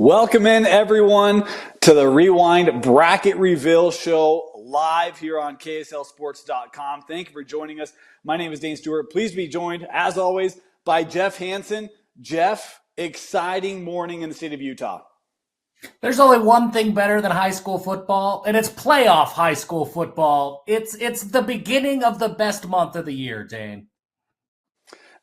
Welcome in, everyone, to the Rewind Bracket Reveal Show live here on KSLSports.com. Thank you for joining us. My name is Dane Stewart. Please be joined, as always, by Jeff Hansen. Jeff, exciting morning in the state of Utah. There's only one thing better than high school football, and it's playoff high school football. It's the beginning of the best month of the year, Dane.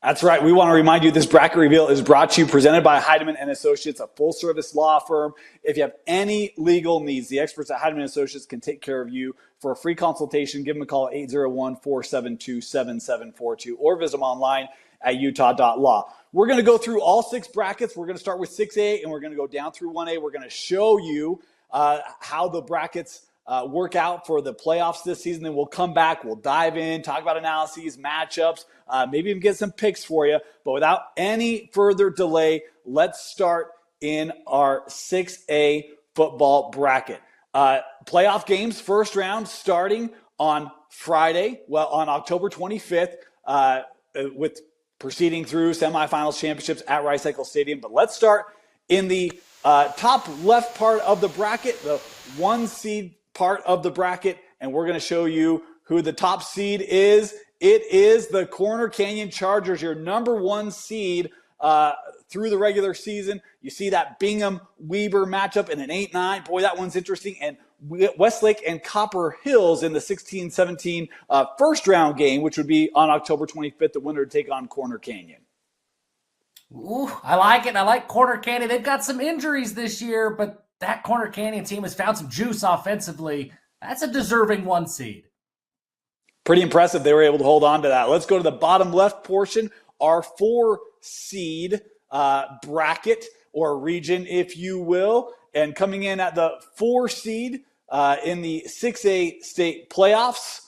That's right. We want to remind you this bracket reveal is brought to you, presented by Heidemann & Associates, a full-service law firm. If you have any legal needs, the experts at Heidemann & Associates can take care of you. For a free consultation, give them a call at 801-472-7742 or visit them online at utah.law. We're going to go through all six brackets. We're going to start with 6A, and we're going to go down through 1A. We're going to show you how the brackets work out for the playoffs this season. Then we'll come back, we'll dive in, talk about analyses, matchups, maybe even get some picks for you. But without any further delay, let's start in our 6A football bracket. Playoff games, first round, starting on Friday, on October 25th, with proceeding through semifinals, championships at Rice Cycle Stadium. But let's start in the top left part of the bracket, the one seed part of the bracket, and we're going to show you who the top seed is. It is the Corner Canyon Chargers, your number one seed through the regular season. You see that Bingham-Weber matchup in an 8-9. Boy, that one's interesting. And Westlake and Copper Hills in the 16-17 first-round game, which would be on October 25th, the winner to take on Corner Canyon. Ooh, I like it. I like Corner Canyon. They've got some injuries this year, but that Corner Canyon team has found some juice offensively. That's a deserving one seed. Pretty impressive they were able to hold on to that. Let's go to the bottom left portion, our 4-seed bracket or region, if you will. And coming in at the 4-seed in the 6A state playoffs.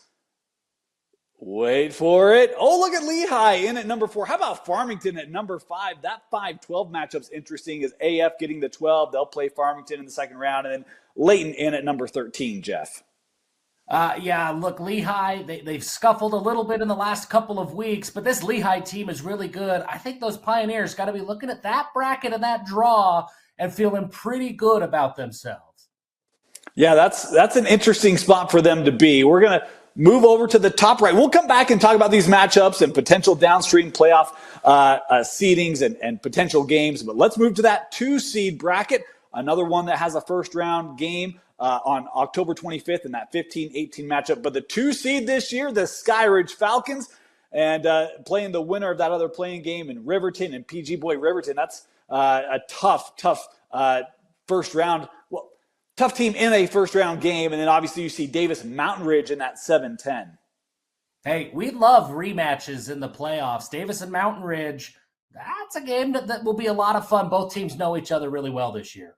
Wait for it. Oh, look at Lehigh in at number 4. How about Farmington at number 5? That 5-12 matchup's interesting as AF getting the 12. They'll play Farmington in the second round. And then Layton in at number 13, Jeff. Yeah, look, Lehigh, they've scuffled a little bit in the last couple of weeks, but this Lehigh team is really good. I think those Pioneers got to be looking at that bracket and that draw and feeling pretty good about themselves. Yeah, that's an interesting spot for them to be. We're going to move over to the top right. We'll come back and talk about these matchups and potential downstream playoff seedings and potential games. But let's move to that 2-seed bracket, another one that has a first-round game on October 25th in that 15-18 matchup. But the 2-seed this year, the Skyridge Falcons, and playing the winner of that other playing game in Riverton and PG Boy Riverton. That's a tough first round. Well, tough team in a first-round game, and then obviously you see Davis Mountain Ridge in that 7-10. Hey, we love rematches in the playoffs. Davis and Mountain Ridge, that's a game that will be a lot of fun. Both teams know each other really well this year.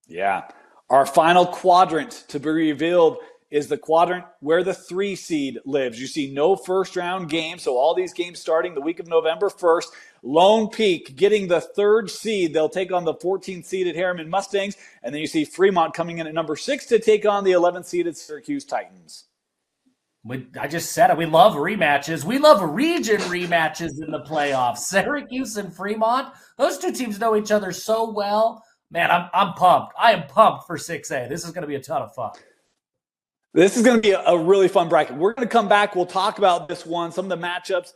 Yeah. Our final quadrant to be revealed is the quadrant where the 3-seed lives. You see no first-round game, so all these games starting the week of November 1st. Lone Peak getting the 3rd seed. They'll take on the 14th-seeded Harriman Mustangs. And then you see Fremont coming in at number 6 to take on the 11th-seeded Syracuse Titans. I just said it. We love rematches. We love region rematches in the playoffs. Syracuse and Fremont, those two teams know each other so well. Man, I'm pumped. I am pumped for 6A. This is going to be a ton of fun. This is going to be a really fun bracket. We're going to come back. We'll talk about this one, some of the matchups.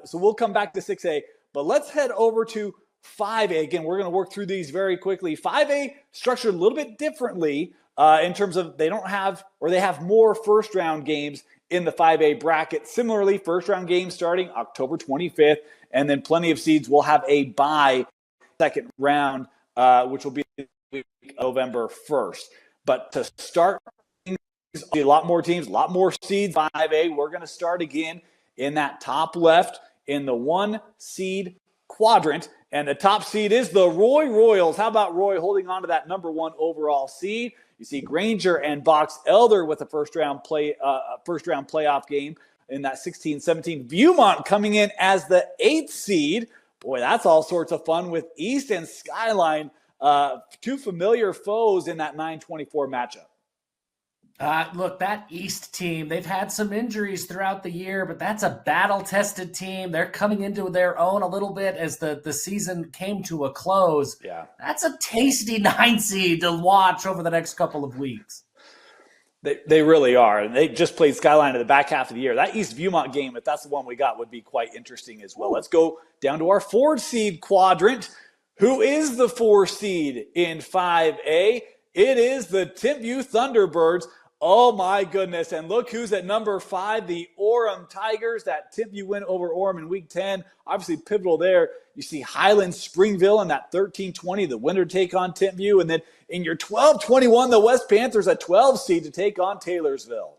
So we'll come back to 6A. But let's head over to 5A. Again, we're going to work through these very quickly. 5A structured a little bit differently in terms of they have more first-round games in the 5A bracket. Similarly, first-round games starting October 25th, and then plenty of seeds will have a bye second round, which will be November 1st. But to start, a lot more teams, a lot more seeds. 5A, we're going to start again in that top left in the 1-seed quadrant. And the top seed is the Roy Royals. How about Roy holding on to that number 1 overall seed? You see Granger and Box Elder with a first-round playoff game in that 16-17. Viewmont coming in as the 8th seed. Boy, that's all sorts of fun with East and Skyline, two familiar foes in that 9-24 matchup. Look, that East team, they've had some injuries throughout the year, but that's a battle-tested team. They're coming into their own a little bit as the season came to a close. Yeah. That's a tasty 9 seed to watch over the next couple of weeks. They really are. And they just played Skyline in the back half of the year. That East Viewmont game, if that's the one we got, would be quite interesting as well. Let's go down to our 4 seed quadrant. Who is the 4 seed in 5A? It is the Timpview Thunderbirds. Oh, my goodness. And look who's at number 5, the Orem Tigers. That Timpview win over Orem in Week 10. Obviously pivotal there. You see Highland Springville in that 13-20, the winner take on Timpview. And then in your 12-21, the West Panthers, a 12 seed to take on Taylorsville.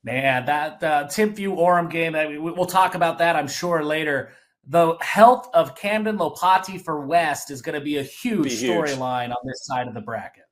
Man, that Timpview Orem game, I mean, we'll talk about that, I'm sure, later. The health of Camden Lopati for West is going to be a huge storyline on this side of the bracket.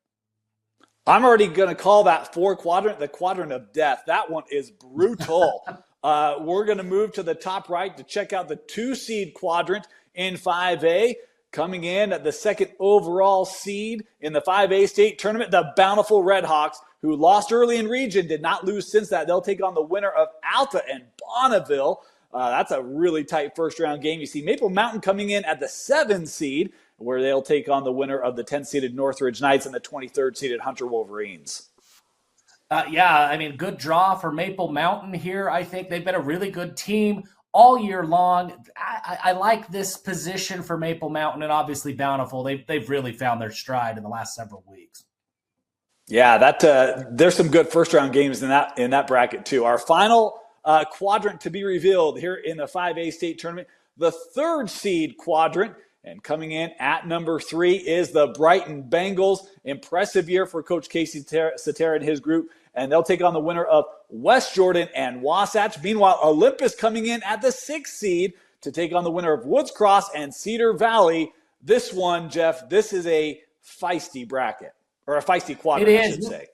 I'm already going to call that 4 quadrant the quadrant of death. That one is brutal. We're going to move to the top right to check out the 2 seed quadrant in 5A. Coming in at the 2nd overall seed in the 5A state tournament, the Bountiful Redhawks, who lost early in region, did not lose since that. They'll take on the winner of Alta and Bonneville. That's a really tight first-round game. You see Maple Mountain coming in at the 7 seed, where they'll take on the winner of the 10th-seeded Northridge Knights and the 23rd-seeded Hunter Wolverines. Yeah, I mean, good draw for Maple Mountain here. I think they've been a really good team all year long. I like this position for Maple Mountain and obviously Bountiful. They've really found their stride in the last several weeks. Yeah, there's some good first-round games in that bracket too. Our final quadrant to be revealed here in the 5A state tournament, the 3rd seed quadrant. And coming in at number 3 is the Brighton Bengals. Impressive year for Coach Casey Satera and his group. And they'll take on the winner of West Jordan and Wasatch. Meanwhile, Olympus coming in at the 6th seed to take on the winner of Woods Cross and Cedar Valley. This one, Jeff, this is a feisty bracket. Or a feisty quadrant, I should say.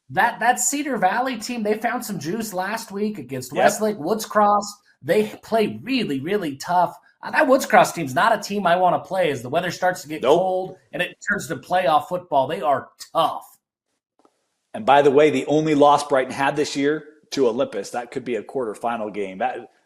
That Cedar Valley team, they found some juice last week against Westlake, Woods Cross. They play really, really tough. That Woods Cross team's not a team I want to play as the weather starts to get cold and it turns to playoff football. They are tough. And by the way, the only loss Brighton had this year to Olympus, that could be a quarterfinal game.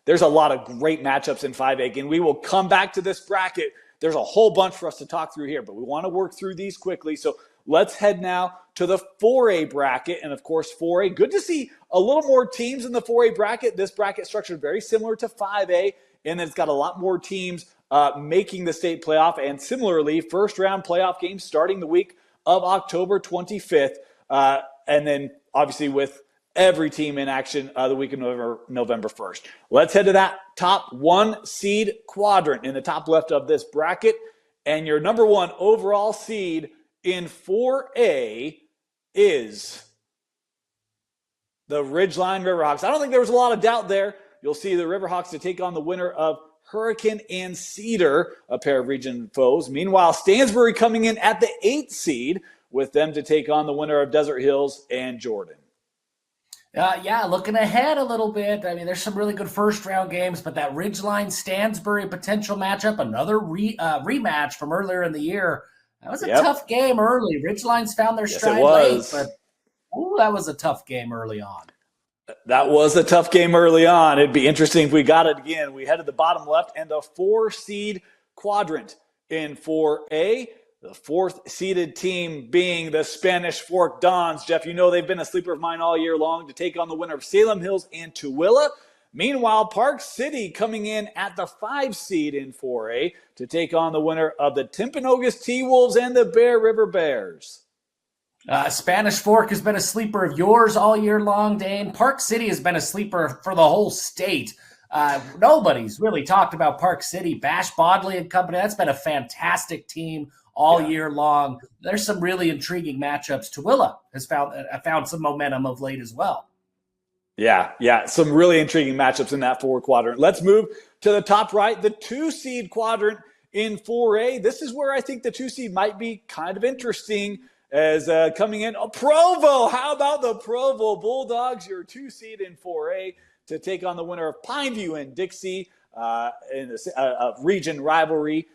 There's a lot of great matchups in 5A, and we will come back to this bracket. There's a whole bunch for us to talk through here, but we want to work through these quickly. So let's head now to the 4A bracket. And of course, 4A, good to see a little more teams in the 4A bracket. This bracket structured very similar to 5A. And then it's got a lot more teams making the state playoff. And similarly, first-round playoff games starting the week of October 25th. And then, obviously, with every team in action the week of November 1st. Let's head to that top 1 seed quadrant in the top left of this bracket. And your number 1 overall seed in 4A is the Ridgeline Riverhawks. I don't think there was a lot of doubt there. You'll see the Riverhawks to take on the winner of Hurricane and Cedar, a pair of region foes. Meanwhile, Stansbury coming in at the 8th seed with them to take on the winner of Desert Hills and Jordan. Yeah, looking ahead a little bit. I mean, there's some really good first-round games, but that Ridgeline-Stansbury potential matchup, another rematch from earlier in the year, that was a tough game early. Ridgeline's found their stride late, but that was a tough game early on. That was a tough game early on. It'd be interesting if we got it again. We head to the bottom left and the 4-seed quadrant in 4A. The 4th-seeded team being the Spanish Fork Dons. Jeff, you know they've been a sleeper of mine all year long to take on the winner of Salem Hills and Tooele. Meanwhile, Park City coming in at the 5 seed in 4A to take on the winner of the Timpanogos T-Wolves and the Bear River Bears. Spanish Fork has been a sleeper of yours all year long, Dane. Park City has been a sleeper for the whole state. Nobody's really talked about Park City. Bash Bodley and company, that's been a fantastic team all year long. There's some really intriguing matchups. Tooele has found some momentum of late as well. Yeah, some really intriguing matchups in that 4 quadrant. Let's move to the top right, the 2-seed quadrant in 4A. This is where I think the 2 seed might be kind of interesting as coming in. Provo, how about the Provo Bulldogs, your 2 seed in 4A to take on the winner of Pineview and Dixie in the region rivalry.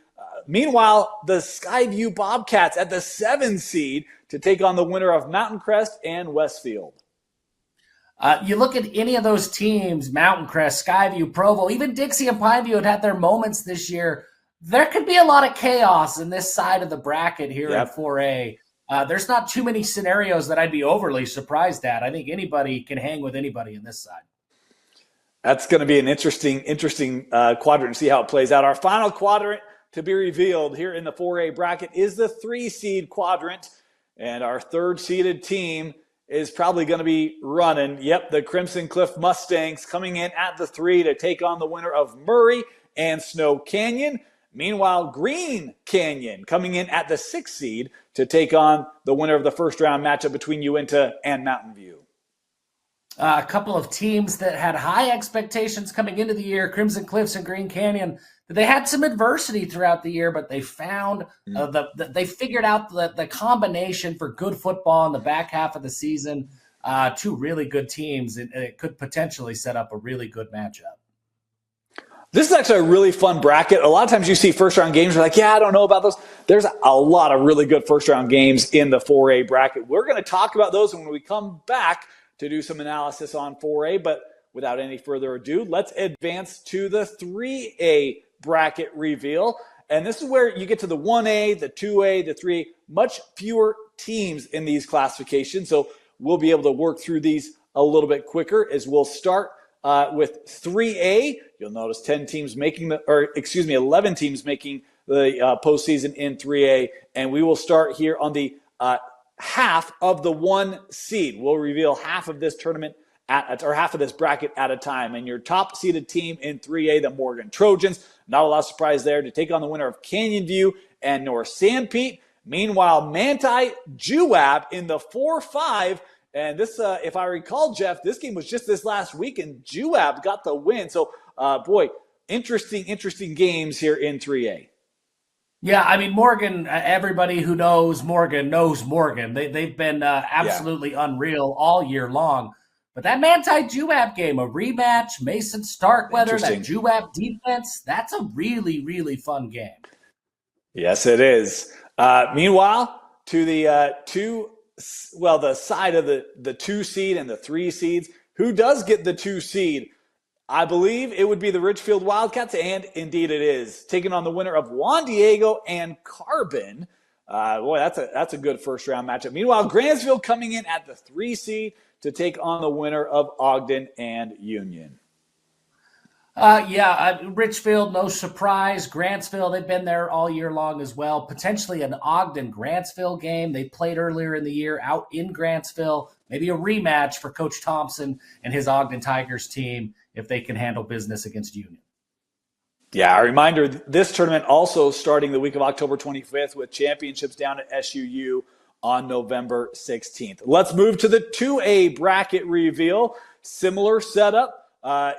Meanwhile, the Skyview Bobcats at the 7 seed to take on the winner of Mountain Crest and Westfield. You look at any of those teams, Mountain Crest, Skyview, Provo, even Dixie and Pineview had their moments this year. There could be a lot of chaos in this side of the bracket here in 4A. There's not too many scenarios that I'd be overly surprised at. I think anybody can hang with anybody in this side. That's going to be an interesting quadrant to see how it plays out. Our final quadrant to be revealed here in the 4A bracket is the 3-seed quadrant, and our 3rd-seeded team is probably going to be running. Yep, the Crimson Cliff Mustangs coming in at the 3 to take on the winner of Murray and Snow Canyon. Meanwhile, Green Canyon coming in at the 6 seed to take on the winner of the first-round matchup between Uinta and Mountain View. A couple of teams that had high expectations coming into the year, Crimson Cliffs and Green Canyon. They had some adversity throughout the year, but they found they figured out the combination for good football in the back half of the season. 2 really good teams. It could potentially set up a really good matchup. This is actually a really fun bracket. A lot of times you see first-round games, you're like, yeah, I don't know about those. There's a lot of really good first-round games in the 4A bracket. We're going to talk about those when we come back to do some analysis on 4A. But without any further ado, let's advance to the 3A bracket reveal. And this is where you get to the 1A, the 2A, the 3A, much fewer teams in these classifications. So we'll be able to work through these a little bit quicker as we'll start with 3A. You'll notice 11 teams making the postseason in 3A. And we will start here on the half of the 1 seed. We'll reveal half of this tournament half of this bracket at a time. And your top seeded team in 3A, the Morgan Trojans, not a lot of surprise there, to take on the winner of Canyon View and North Sanpete. Meanwhile, Manti Juab in the 4-5. And this, if I recall, Jeff, this game was just this last week, and Juab got the win. So, interesting games here in 3A. Yeah, I mean, Morgan, everybody who knows Morgan knows Morgan. They've been absolutely unreal all year long. But that Manti Juab game, a rematch, Mason Starkweather, that Juab defense, that's a really, really fun game. Yes, it is. Meanwhile, to the the side of the 2 seed and the 3 seeds, who does get the 2 seed? I believe it would be the Richfield Wildcats, and indeed it is, taking on the winner of Juan Diego and Carbon. That's a good first-round matchup. Meanwhile, Grantsville coming in at the 3 seed to take on the winner of Ogden and Union. Richfield, no surprise. Grantsville, they've been there all year long as well. Potentially an Ogden-Grantsville game. They played earlier in the year out in Grantsville. Maybe a rematch for Coach Thompson and his Ogden Tigers team if they can handle business against Union. Yeah, a reminder, this tournament also starting the week of October 25th with championships down at SUU on November 16th. Let's move to the 2A bracket reveal. Similar setup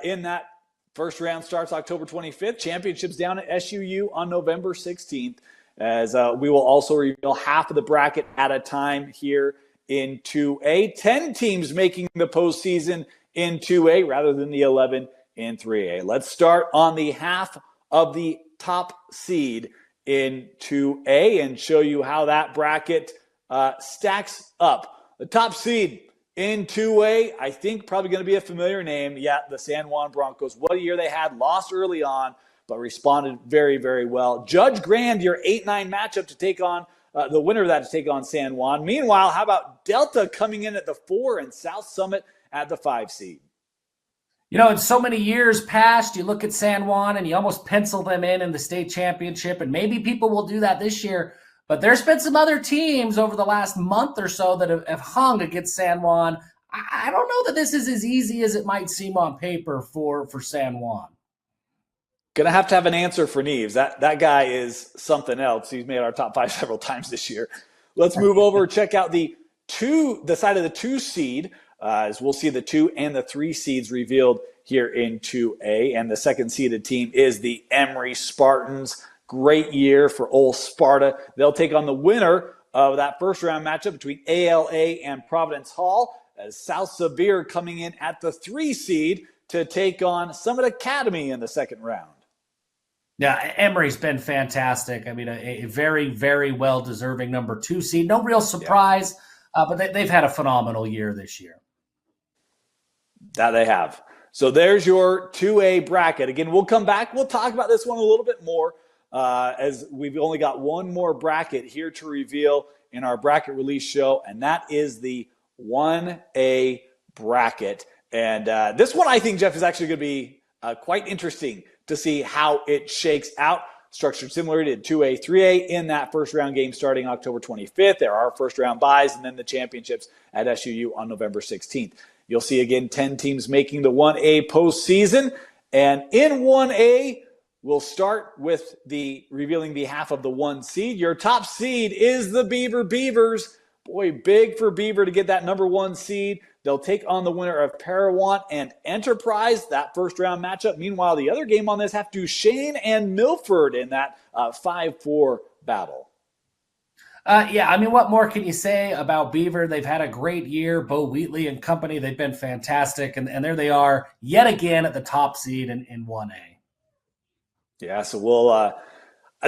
in that first round starts October 25th. Championships down at SUU on November 16th, as we will also reveal half of the bracket at a time here in 2A. 10 teams making the postseason in 2A rather than the 11 in 3A. Let's start on the half of the top seed in 2A and show you how that bracket stacks up. The top seed in 2A, I think probably going to be a familiar name. Yeah, the San Juan Broncos. What a year they had. Lost early on, but responded very, very well. Judge Grand, your 8-9 matchup to take on the winner of that to take on San Juan. Meanwhile, how about Delta coming in at the 4 and South Summit at the 5 seed? You know, in so many years past, you look at San Juan and you almost pencil them in the state championship, and maybe people will do that this year. But there's been some other teams over the last month or so that have hung against San Juan. I don't know that this is as easy as it might seem on paper for San Juan. Going to have an answer for Neves. That guy is something else. He's made our top 5 several times this year. Let's move over, check out the side of the 2 seed, as we'll see the 2 and the 3 seeds revealed here in 2A. And the second seeded team is the Emory Spartans. Great year for Old Sparta. They'll take on the winner of that first round matchup between ALA and Providence Hall, as South Sevier coming in at the 3 seed to take on Summit Academy in the second round. Yeah, Emery's been fantastic. I mean, a very, very well-deserving number 2 seed. No real surprise, but they've had a phenomenal year this year. That they have. So there's your 2A bracket. Again, we'll come back. We'll talk about this one a little bit more as we've only got one more bracket here to reveal in our bracket release show, and that is the 1A bracket. And this one, I think, Jeff, is actually going to be quite interesting to see how it shakes out. Structured similar to 2A, 3A in that first round game starting October 25th. There are first round buys and then the championships at SUU on November 16th. You'll see, again, 10 teams making the 1A postseason. And in 1A, we'll start with the revealing the half of the 1 seed. Your top seed is the Beaver Beavers. Boy, big for Beaver to get that number 1 seed. They'll take on the winner of Parawant and Enterprise, that first round matchup. Meanwhile, the other game on this have Duchesne and Milford in that 5-4 battle. Yeah, I mean, what more can you say about Beaver? They've had a great year. Bo Wheatley and company, they've been fantastic. And there they are yet again at the top seed in 1A. Yeah, so we'll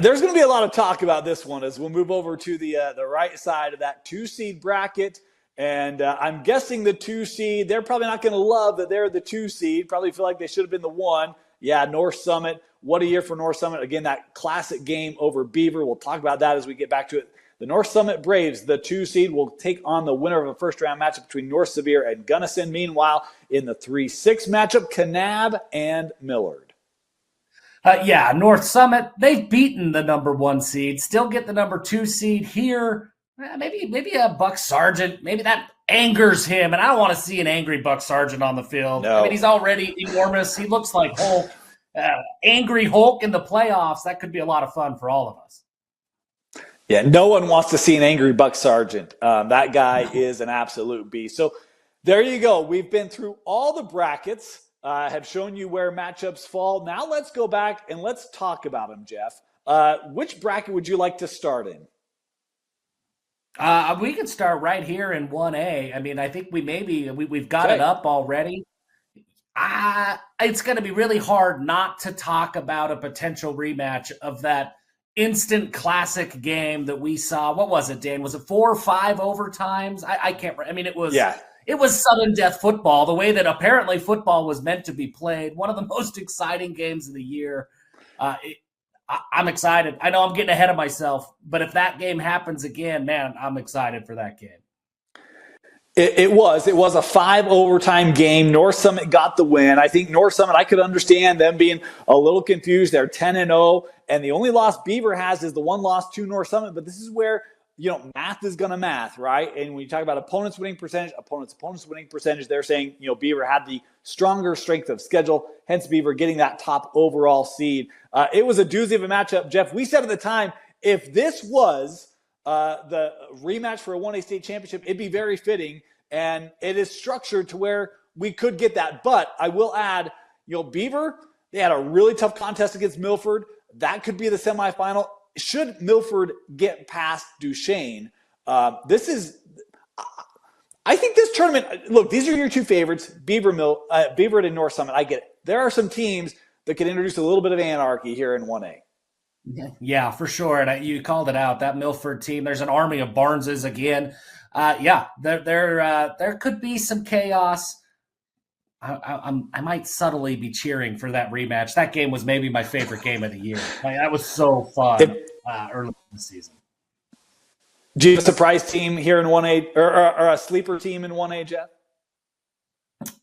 there's going to be a lot of talk about this one as we'll move over to the right side of that 2 seed bracket. And I'm guessing the 2 seed, they're probably not going to love that they're the 2 seed. Probably feel like they should have been the 1. Yeah, North Summit. What a year for North Summit. Again, that classic game over Beaver. We'll talk about that as we get back to it. The North Summit Braves, the 2 seed, will take on the winner of a first-round matchup between North Sevier and Gunnison. Meanwhile, in the 3-6 matchup, Kanab and Millard. Yeah, North Summit, they've beaten the number 1 seed, still get the number 2 seed here. Maybe a Buck Sargent, maybe that angers him, and I don't want to see an angry Buck Sargent on the field. No. I mean, he's already enormous. He looks like Hulk. Angry Hulk in the playoffs, that could be a lot of fun for all of us. Yeah, no one wants to see an angry Buck Sargent. That guy is an absolute beast. So there you go. We've been through all the brackets, have shown you where matchups fall. Now let's go back and let's talk about them, Jeff. Which bracket would you like to start in? We can start right here in 1A. I mean, I think we've got it up already. It's going to be really hard not to talk about a potential rematch of that instant classic game that we saw. What was it, Dane? Was it 4 or 5 overtimes? I can't. I mean, it was. Yeah. It was sudden death football, the way that apparently football was meant to be played. One of the most exciting games of the year. I'm excited. I know I'm getting ahead of myself, but if that game happens again, man, I'm excited for that game. It was a 5 overtime game. North Summit got the win. I think North Summit, I could understand them being a little confused. They're 10-0, and the only loss Beaver has is the one loss to North Summit. But this is where, math is going to math, right? And when you talk about opponents winning percentage, opponents winning percentage, they're saying, Beaver had the stronger strength of schedule, hence Beaver getting that top overall seed. It was a doozy of a matchup, Jeff. We said at the time, if this was the rematch for a 1A state championship, it'd be very fitting, and it is structured to where we could get that. But I will add, Beaver, they had a really tough contest against Milford. That could be the semifinal. Should Milford get past Duchesne, I think this tournament, look, these are your 2 favorites, Beaver and North Summit. I get it. There are some teams that could introduce a little bit of anarchy here in 1A. Yeah, for sure. And you called it out, that Milford team. There's an army of Barneses again. There could be some chaos. I might subtly be cheering for that rematch. That game was maybe my favorite game of the year. That was so fun early in the season. Do you have a surprise team here in 1A or a sleeper team in 1A, Jeff?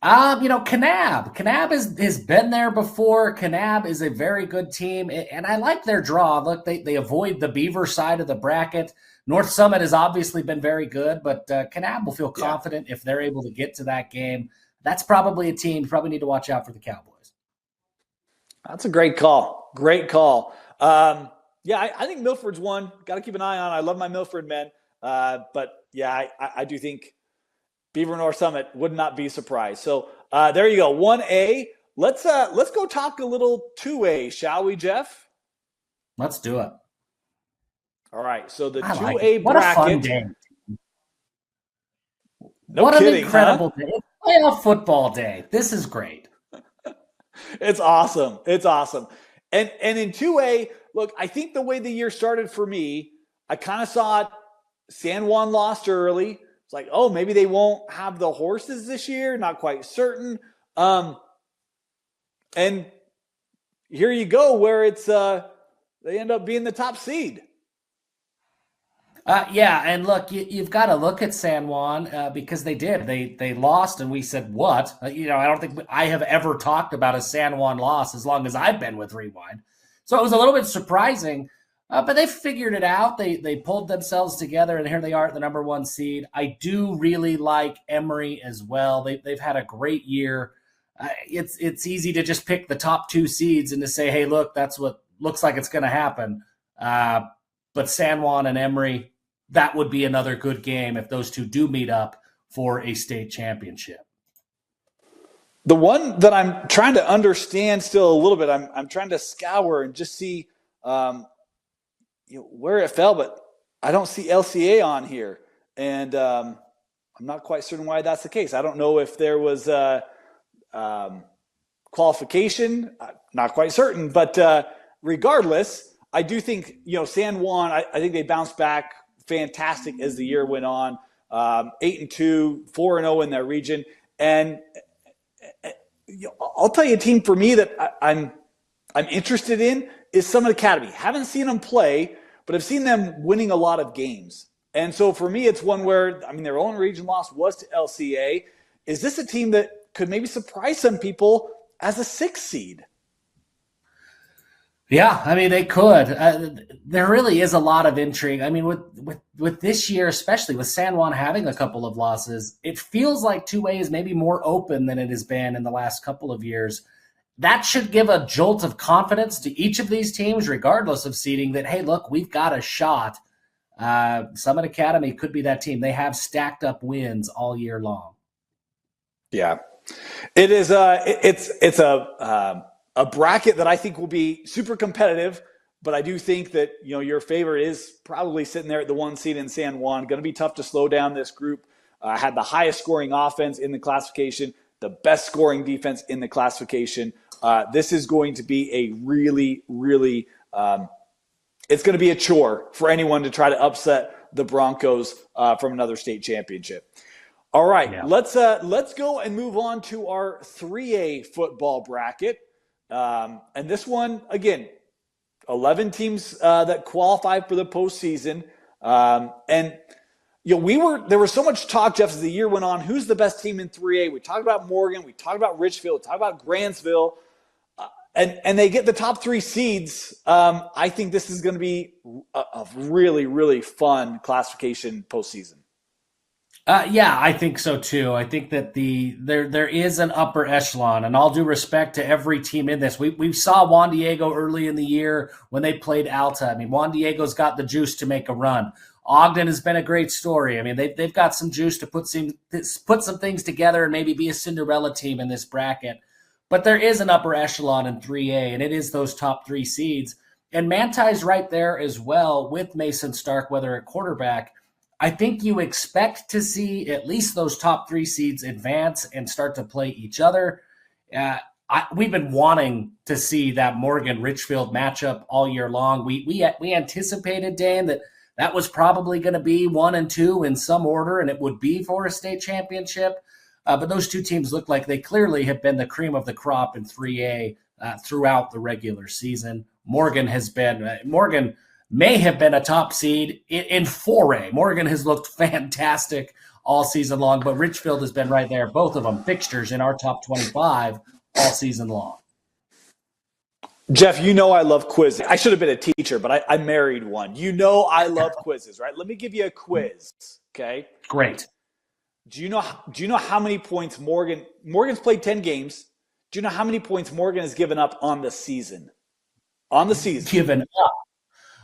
Kanab. Kanab has been there before. Kanab is a very good team, and I like their draw. Look, they avoid the Beaver side of the bracket. North Summit has obviously been very good, but Kanab will feel confident if they're able to get to that game. That's probably a team you probably need to watch out for the Cowboys. That's a great call. Great call. I think Milford's one. Got to keep an eye on. I love my Milford men. But I do think Beaver North Summit would not be surprised. So there you go. 1A. Let's go talk a little 2A, shall we, Jeff? Let's do it. All right. So the 2A bracket. What a fun game. What an incredible day. It's playoff football day. This is great. It's awesome. And in 2A, look, I think the way the year started for me, I kind of saw it. San Juan lost early. It's like, oh, maybe they won't have the horses this year. Not quite certain. And here you go, where it's they end up being the top seed. Yeah, and look, you've got to look at San Juan because they did. They lost, and we said, what? I don't think I have ever talked about a San Juan loss as long as I've been with Rewind. So it was a little bit surprising, but they figured it out. They pulled themselves together, and here they are at the number 1 seed. I do really like Emory as well. They've had a great year. It's easy to just pick the top 2 seeds and to say, hey, look, that's what looks like it's going to happen. But San Juan and Emory, that would be another good game if those two do meet up for a state championship. The one that I'm trying to understand still a little bit, I'm trying to scour and just see where it fell, but I don't see LCA on here. And I'm not quite certain why that's the case. I don't know if there was a qualification. Not quite certain. But regardless, I do think, San Juan, I think they bounced back fantastic as the year went on. 8-2, 4-0 in their region. And I'll tell you a team for me that I'm interested in is Summit Academy. Haven't seen them play, but I've seen them winning a lot of games. And so for me, it's one where, their only region loss was to LCA. Is this a team that could maybe surprise some people as a 6th seed? Yeah, they could. There really is a lot of intrigue. With this year, especially with San Juan having a couple of losses, it feels like 2A is maybe more open than it has been in the last couple of years. That should give a jolt of confidence to each of these teams, regardless of seeding, that, hey, look, we've got a shot. Summit Academy could be that team. They have stacked up wins all year long. Yeah. It is it's a bracket that I think will be super competitive, but I do think that, your favorite is probably sitting there at the 1 seed in San Juan. Going to be tough to slow down this group. Had the highest scoring offense in the classification, the best scoring defense in the classification. This is going to be a really, really it's going to be a chore for anyone to try to upset the Broncos from another state championship. All right, yeah. Let's go and move on to our 3A football bracket. And this one, again, 11 teams that qualified for the postseason. And there was so much talk, Jeff, as the year went on. Who's the best team in 3A? We talked about Morgan. We talked about Richfield. We talked about Grantsville. And they get the top 3 seeds. I think this is going to be a really, really fun classification postseason. Yeah, I think so too. I think that there is an upper echelon, and all due respect to every team in this. We saw Juan Diego early in the year when they played Alta. Juan Diego's got the juice to make a run. Ogden has been a great story. They've got some juice to put some things together and maybe be a Cinderella team in this bracket. But there is an upper echelon in 3A, and it is those top 3 seeds. And Manti's right there as well with Mason Starkweather at quarterback. I think you expect to see at least those top 3 seeds advance and start to play each other. We've been wanting to see that Morgan-Richfield matchup all year long. We anticipated, Dane, that was probably going to be 1 and 2 in some order, and it would be for a state championship. But those two teams look like they clearly have been the cream of the crop in 3A throughout the regular season. Morgan may have been a top seed in 4A. Morgan has looked fantastic all season long, but Richfield has been right there. Both of them fixtures in our top 25 all season long. Jeff, I love quizzes. I should have been a teacher, but I married one. I love quizzes, right? Let me give you a quiz, okay? Great. Do you know how many points Morgan's played 10 games. Do you know how many points Morgan has given up on the season? Given up.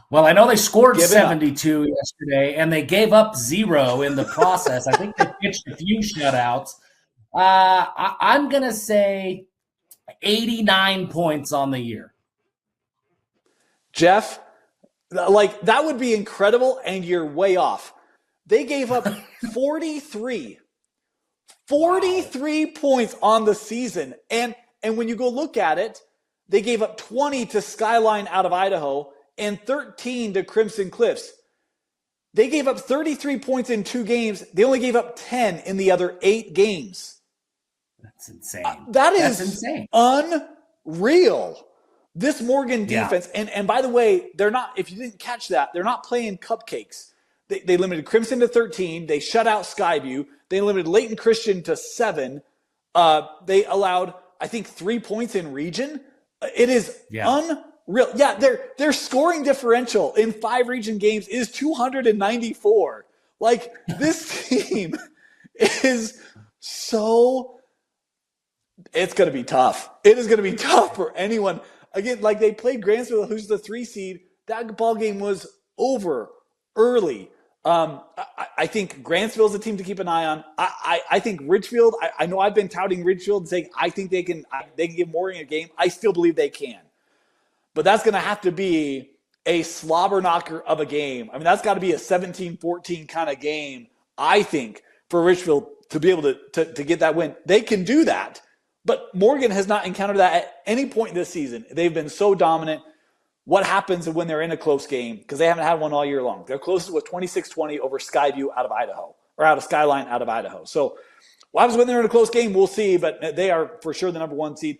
Well, I know they scored 72 yesterday, and they gave up 0 in the process. I think they pitched a few shutouts. I'm going to say 89 points on the year. Jeff, that would be incredible, and you're way off. They gave up 43 points on the season. And when you go look at it, They gave up 20 to Skyline out of Idaho and 13 to Crimson Cliffs. They gave up 33 points in 2 games. They only gave up 10 in the other 8 games. That's insane. That's insane. Unreal. This Morgan defense, and by the way, they're not, if you didn't catch that, they're not playing cupcakes. They limited Crimson to 13. They shut out Skyview. They limited Leighton Christian to 7. They allowed, I think, 3 points in region. It is unreal. Yeah, their scoring differential in 5 region games is 294. Like, this team is so, it's going to be tough. It is going to be tough for anyone. Again, like, they played Grantsville, who's the 3 seed. That ball game was over early. I think Grantsville is a team to keep an eye on. I think Ridgefield, I know I've been touting Ridgefield and saying I think they can give Morgan a game. I still believe they can. But that's going to have to be a slobber knocker of a game. I mean, that's got to be a 17-14 kind of game, I think, for Ridgefield to be able to get that win. They can do that. But Morgan has not encountered that at any point this season. They've been so dominant. What happens when they're in a close game? Because they haven't had one all year long. Their closest was 26-20 over Skyview out of Idaho, or out of Skyline out of Idaho. So what happens when they're in a close game? We'll see, but they are for sure the number 1 seed.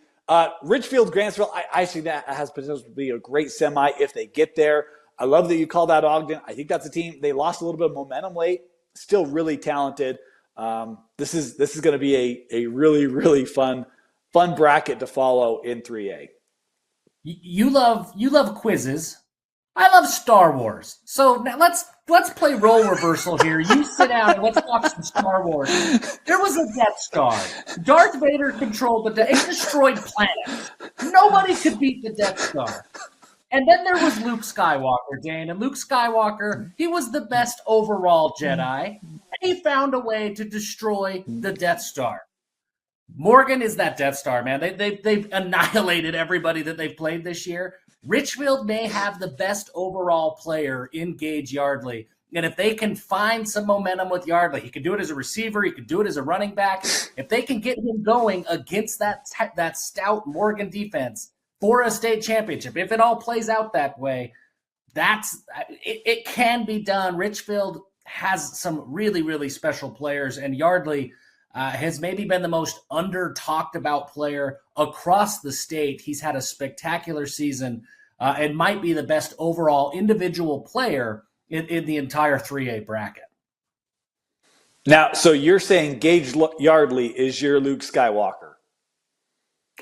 Ridgefield, Grantsville, I think that has potential to be a great semi if they get there. I love that you call that Ogden. I think that's a team. They lost a little bit of momentum late. Still really talented. This is going to be a really, really fun bracket to follow in 3A. You love quizzes. I love Star Wars. So now let's play role reversal here. You sit down and let's watch some Star Wars. There was a Death Star. Darth Vader controlled it destroyed planets. Nobody could beat the Death Star. And then there was Luke Skywalker, Dane. And Luke Skywalker, he was the best overall Jedi. And he found a way to destroy the Death Star. Morgan is that Death Star, man. They've annihilated everybody that they've played this year. Richfield may have the best overall player in Gage Yardley. And if they can find some momentum with Yardley, he could do it as a receiver. He could do it as a running back. If they can get him going against that stout Morgan defense for a state championship, if it all plays out that way, it can be done. Richfield has some really, really special players, and Yardley has maybe been the most under-talked about player across the state. He's had a spectacular season and might be the best overall individual player in the entire 3A bracket. Now, so you're saying Gage Yardley is your Luke Skywalker?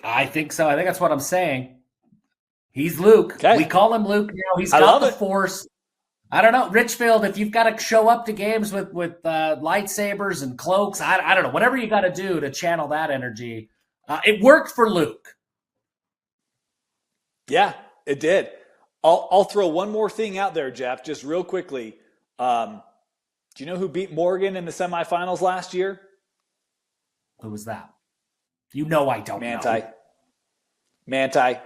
I think so. I think that's what I'm saying. He's Luke. Okay. We call him Luke now. He's got the Force. I don't know, Richfield, if you've got to show up to games with lightsabers and cloaks, I don't know, whatever you got to do to channel that energy. It worked for Luke. Yeah, it did. I'll throw one more thing out there, Jeff, just real quickly. Do you know who beat Morgan in the semifinals last year? Who was that? You know I don't know. Manti.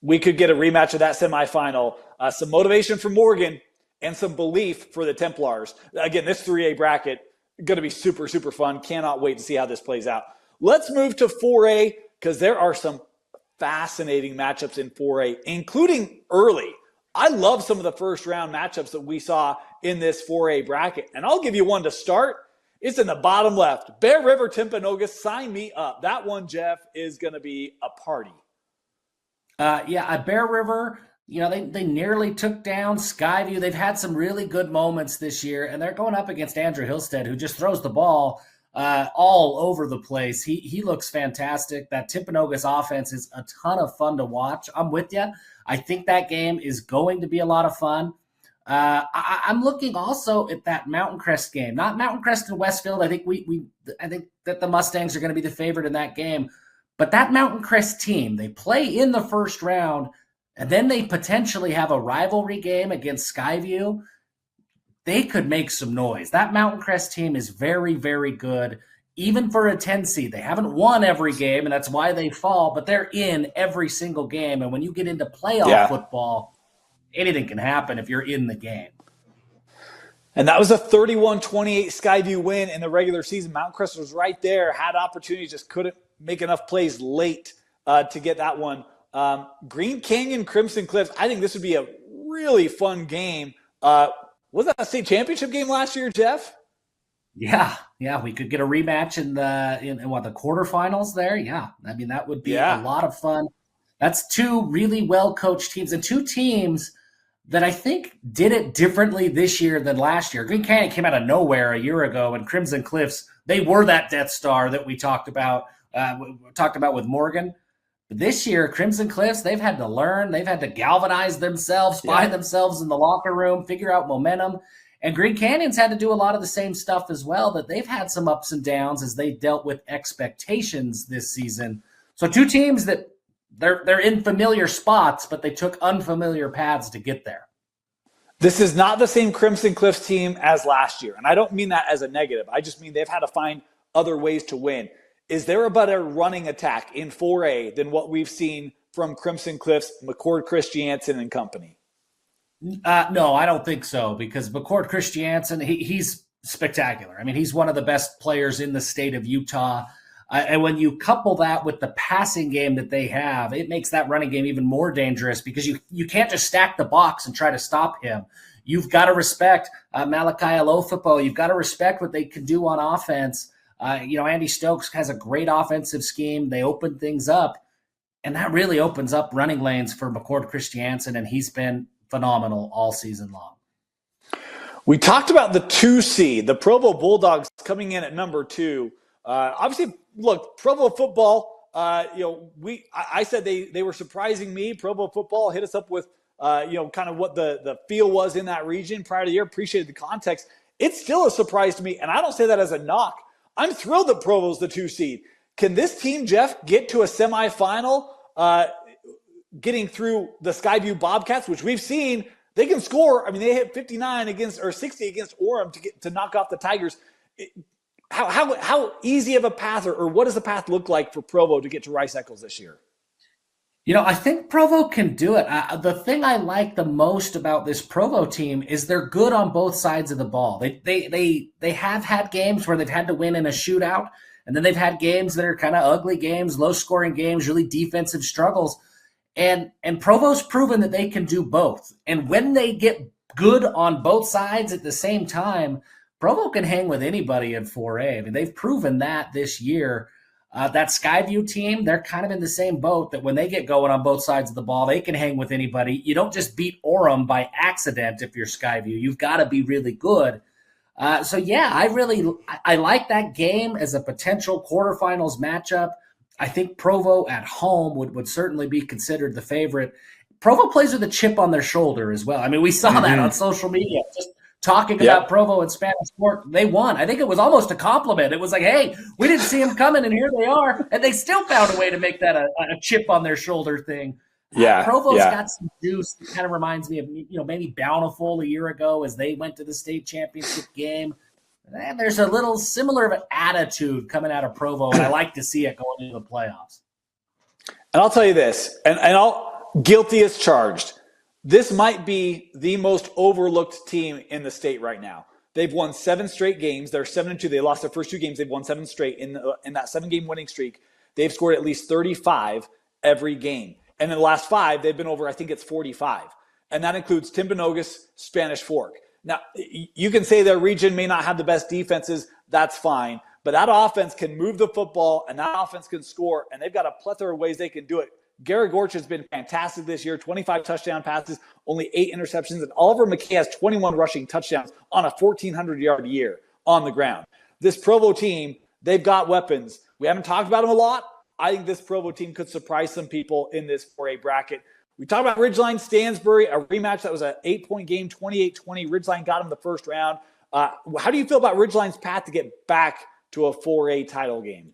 We could get a rematch of that semifinal. Some motivation for Morgan and some belief for the Templars. Again, this 3A bracket going to be super, super fun. Cannot wait to see how this plays out. Let's move to 4A because there are some fascinating matchups in 4A, including early. I love some of the first round matchups that we saw in this 4A bracket. And I'll give you one to start. It's in the bottom left. Bear River, Timpanogos, sign me up. That one, Jeff, is going to be a party. Bear River, they nearly took down Skyview. They've had some really good moments this year, and they're going up against Andrew Hillstead, who just throws the ball all over the place. He looks fantastic. That Timpanogos offense is a ton of fun to watch. I'm with you. I think that game is going to be a lot of fun. I'm looking also at that Mountain Crest game, not Mountain Crest and Westfield. I think I think that the Mustangs are going to be the favorite in that game. But that Mountain Crest team, they play in the first round, and then they potentially have a rivalry game against Skyview. They could make some noise. That Mountain Crest team is very, very good, even for a 10 seed. They haven't won every game, and that's why they fall, but they're in every single game. And when you get into playoff football, anything can happen if you're in the game. And that was a 31-28 Skyview win in the regular season. Mountain Crest was right there, had opportunities, just couldn't make enough plays late to get that one Green Canyon, Crimson Cliffs. I think this would be a really fun game. Was that a state championship game last year, Jeff? Yeah, we could get a rematch in the quarterfinals there. Yeah, I mean that would be a lot of fun. That's two really well coached teams and two teams that I think did it differently this year than last year. Green Canyon came out of nowhere a year ago, and Crimson Cliffs, they were that Death Star that we talked about with Morgan. But this year, Crimson Cliffs, they've had to learn, they've had to galvanize themselves, find themselves in the locker room, figure out momentum. And Green Canyon's had to do a lot of the same stuff as well, that they've had some ups and downs as they dealt with expectations this season. So two teams that they're in familiar spots, but they took unfamiliar paths to get there. This is not the same Crimson Cliffs team as last year. And I don't mean that as a negative. I just mean they've had to find other ways to win. Is there a better running attack in 4A than what we've seen from Crimson Cliffs, McCord Christiansen and company? No, I don't think so, because McCord Christiansen, he's spectacular. I mean, he's one of the best players in the state of Utah. And when you couple that with the passing game that they have, it makes that running game even more dangerous, because you can't just stack the box and try to stop him. You've got to respect Malachi Alofopo. You've got to respect what they can do on offense. Andy Stokes has a great offensive scheme. They open things up, and that really opens up running lanes for McCord Christiansen, and he's been phenomenal all season long. We talked about the 2 seed, the Provo Bulldogs coming in at number 2. Obviously, look, Provo football, I said they were surprising me. Provo football hit us up with, kind of what the feel was in that region prior to the year. Appreciated the context. It's still a surprise to me, and I don't say that as a knock. I'm thrilled that Provo's the 2 seed. Can this team, Jeff, get to a semifinal, getting through the Skyview Bobcats, which we've seen they can score? I mean, they hit 60 against Orem to knock off the Tigers. How easy of a path, or what does the path look like for Provo to get to Rice Eccles this year? I think Provo can do it. The thing I like the most about this Provo team is they're good on both sides of the ball. They have had games where they've had to win in a shootout, and then they've had games that are kind of ugly games, low-scoring games, really defensive struggles. And Provo's proven that they can do both. And when they get good on both sides at the same time, Provo can hang with anybody in 4A. I mean, they've proven that this year. That Skyview team, they're kind of in the same boat, that when they get going on both sides of the ball, they can hang with anybody. You don't just beat Orem by accident if you're Skyview. You've got to be really good. I like that game as a potential quarterfinals matchup. I think Provo at home would certainly be considered the favorite. Provo plays with a chip on their shoulder as well. I mean, we saw that on social media. Just talking about Provo and Spanish Fork, they won. I think it was almost a compliment. It was like, hey, we didn't see them coming, and here they are. And they still found a way to make that a chip on their shoulder thing. Provo's got some juice. It kind of reminds me of, maybe Bountiful a year ago as they went to the state championship game. And there's a little similar of an attitude coming out of Provo, and I like to see it going into the playoffs. And I'll tell you this, and I'll guilty as charged. This might be the most overlooked team in the state right now. They've won 7 straight games. They're 7-2. They lost their first 2 games. They've won 7 straight. In that 7-game winning streak, they've scored at least 35 every game. And in the last 5, they've been over, I think it's 45. And that includes Timpanogos, Spanish Fork. Now, you can say their region may not have the best defenses. That's fine. But that offense can move the football, and that offense can score, and they've got a plethora of ways they can do it. Garrett Gorch has been fantastic this year, 25 touchdown passes, only 8 interceptions, and Oliver McKay has 21 rushing touchdowns on a 1,400-yard year on the ground. This Provo team, they've got weapons. We haven't talked about them a lot. I think this Provo team could surprise some people in this 4A bracket. We talked about Ridgeline Stansbury, a rematch that was an 8-point game, 28-20. Ridgeline got him the first round. How do you feel about Ridgeline's path to get back to a 4A title game?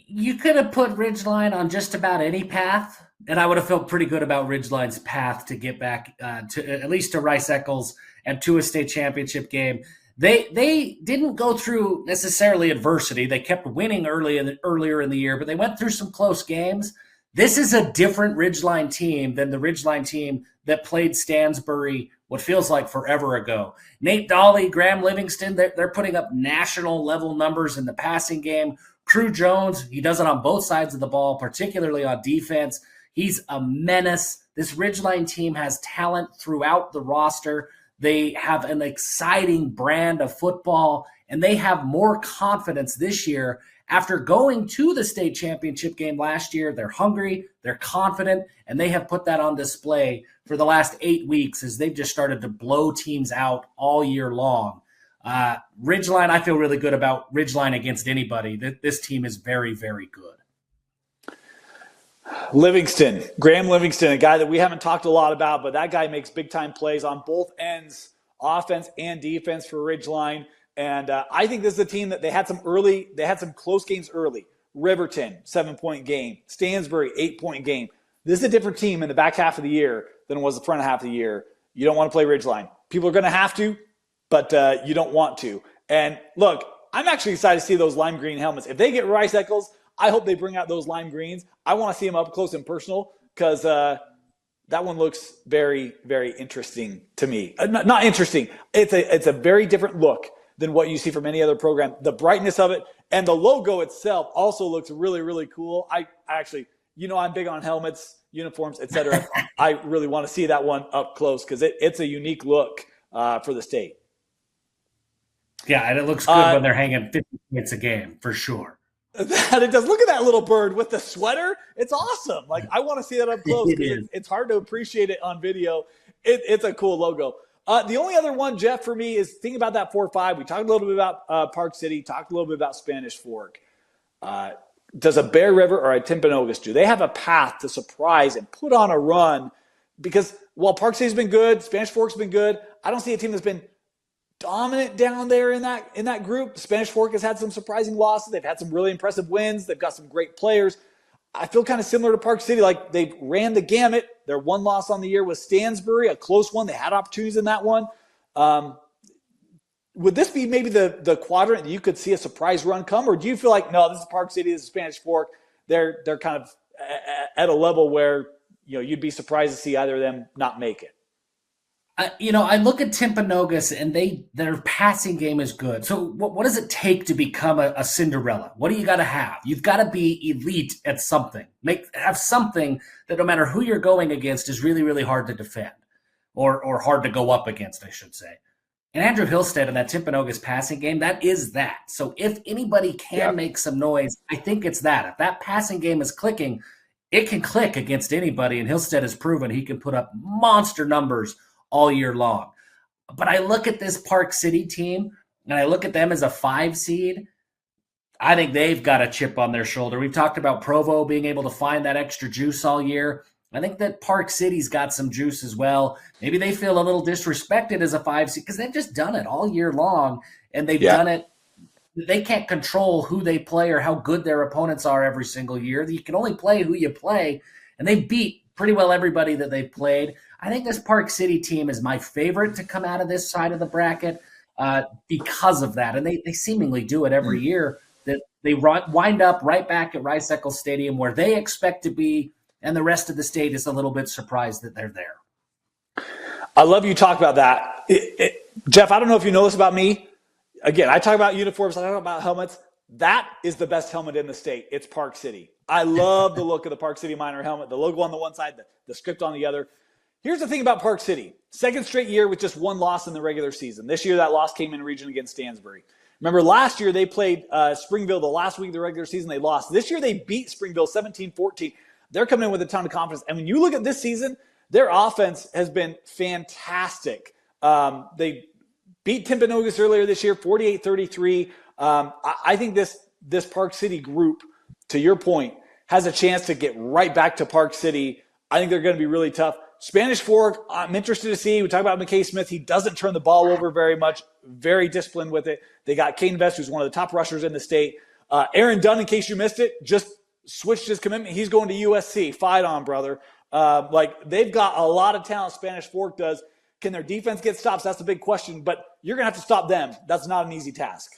You could have put Ridgeline on just about any path, and I would have felt pretty good about Ridgeline's path to get back to at least to Rice Eccles and to a state championship game. They didn't go through necessarily adversity. They kept winning earlier in the year, but they went through some close games. This is a different Ridgeline team than the Ridgeline team that played Stansbury what feels like forever ago. Nate Dolly, Graham Livingston, they're putting up national level numbers in the passing game. Crew Jones, he does it on both sides of the ball, particularly on defense. He's a menace. This Ridgeline team has talent throughout the roster. They have an exciting brand of football, and they have more confidence this year. After going to the state championship game last year, they're hungry, they're confident, and they have put that on display for the last 8 weeks as they've just started to blow teams out all year long. Ridgeline, I feel really good about Ridgeline against anybody. This team is very, very good. Graham Livingston, a guy that we haven't talked a lot about, but that guy makes big-time plays on both ends, offense and defense for Ridgeline. And I think this is a team that they had some close games early. Riverton, 7-point game. Stansbury, 8-point game. This is a different team in the back half of the year than it was the front half of the year. You don't want to play Ridgeline. People are going to have to, but you don't want to. And look, I'm actually excited to see those lime green helmets. If they get Rice Eccles, I hope they bring out those lime greens. I want to see them up close and personal because that one looks very, very interesting to me. Not interesting. It's a very different look than what you see from any other program. The brightness of it and the logo itself also looks really, really cool. I actually, I'm big on helmets, uniforms, etc. I really want to see that one up close because it's a unique look for the state. Yeah, and it looks good when they're hanging 50 points a game, for sure. That it does. Look at that little bird with the sweater. It's awesome. Like, I want to see that up close because it's hard to appreciate it on video. It's a cool logo. The only other one, Jeff, for me is thinking about that 4-5. We talked a little bit about Park City, talked a little bit about Spanish Fork. Does a Bear River or a Timpanogos, do they have a path to surprise and put on a run? Because while Park City's been good, Spanish Fork's been good, I don't see a team that's been dominant down there in that group. Spanish Fork has had some surprising losses. They've had some really impressive wins. They've got some great players. I feel kind of similar to Park City. Like, they ran the gamut. Their one loss on the year was Stansbury, a close one. They had opportunities in that one. Would this be maybe the quadrant that you could see a surprise run come? Or do you feel like, no, this is Park City, this is Spanish Fork. They're kind of at a level where you'd be surprised to see either of them not make it? I look at Timpanogos and their passing game is good. So what does it take to become a Cinderella? What do you got to have? You've got to be elite at something. Have something that no matter who you're going against is really, really hard to defend or hard to go up against, I should say. And Andrew Hillstead in that Timpanogos passing game, that is that. So if anybody can make some noise, I think it's that. If that passing game is clicking, it can click against anybody, and Hillstead has proven he can put up monster numbers all year long. But I look at this Park City team, and I look at them as a 5 seed. I think they've got a chip on their shoulder. We've talked about Provo being able to find that extra juice all year. I think that Park City's got some juice as well. Maybe they feel a little disrespected as a 5 seed because they've just done it all year long, and they've done it. They can't control who they play or how good their opponents are every single year. You can only play who you play, and they beat pretty well everybody that they've played. I think this Park City team is my favorite to come out of this side of the bracket because of that, and they seemingly do it every year. That they wind up right back at Rice Eccles Stadium where they expect to be, and the rest of the state is a little bit surprised that they're there. I love you talk about that. Jeff, I don't know if you know this about me. Again, I talk about uniforms, I talk about helmets. That is the best helmet in the state. It's Park City. I love the look of the Park City Miner helmet, the logo on the one side, the script on the other. Here's the thing about Park City. Second straight year with just one loss in the regular season. This year, that loss came in region against Stansbury. Remember, last year they played Springville the last week of the regular season. They lost. This year they beat Springville 17-14. They're coming in with a ton of confidence. And when you look at this season, their offense has been fantastic. They beat Timpanogos earlier this year, 48-33. I think this Park City group, to your point, has a chance to get right back to Park City. I think they're going to be really tough. Spanish Fork, I'm interested to see. We talk about McKay Smith. He doesn't turn the ball over very much, very disciplined with it. They got Caden Vest, who's one of the top rushers in the state. Aaron Dunn, in case you missed it, just switched his commitment. He's going to USC. Fight on, brother. They've got a lot of talent, Spanish Fork does. Can their defense get stops? That's the big question, but you're going to have to stop them. That's not an easy task.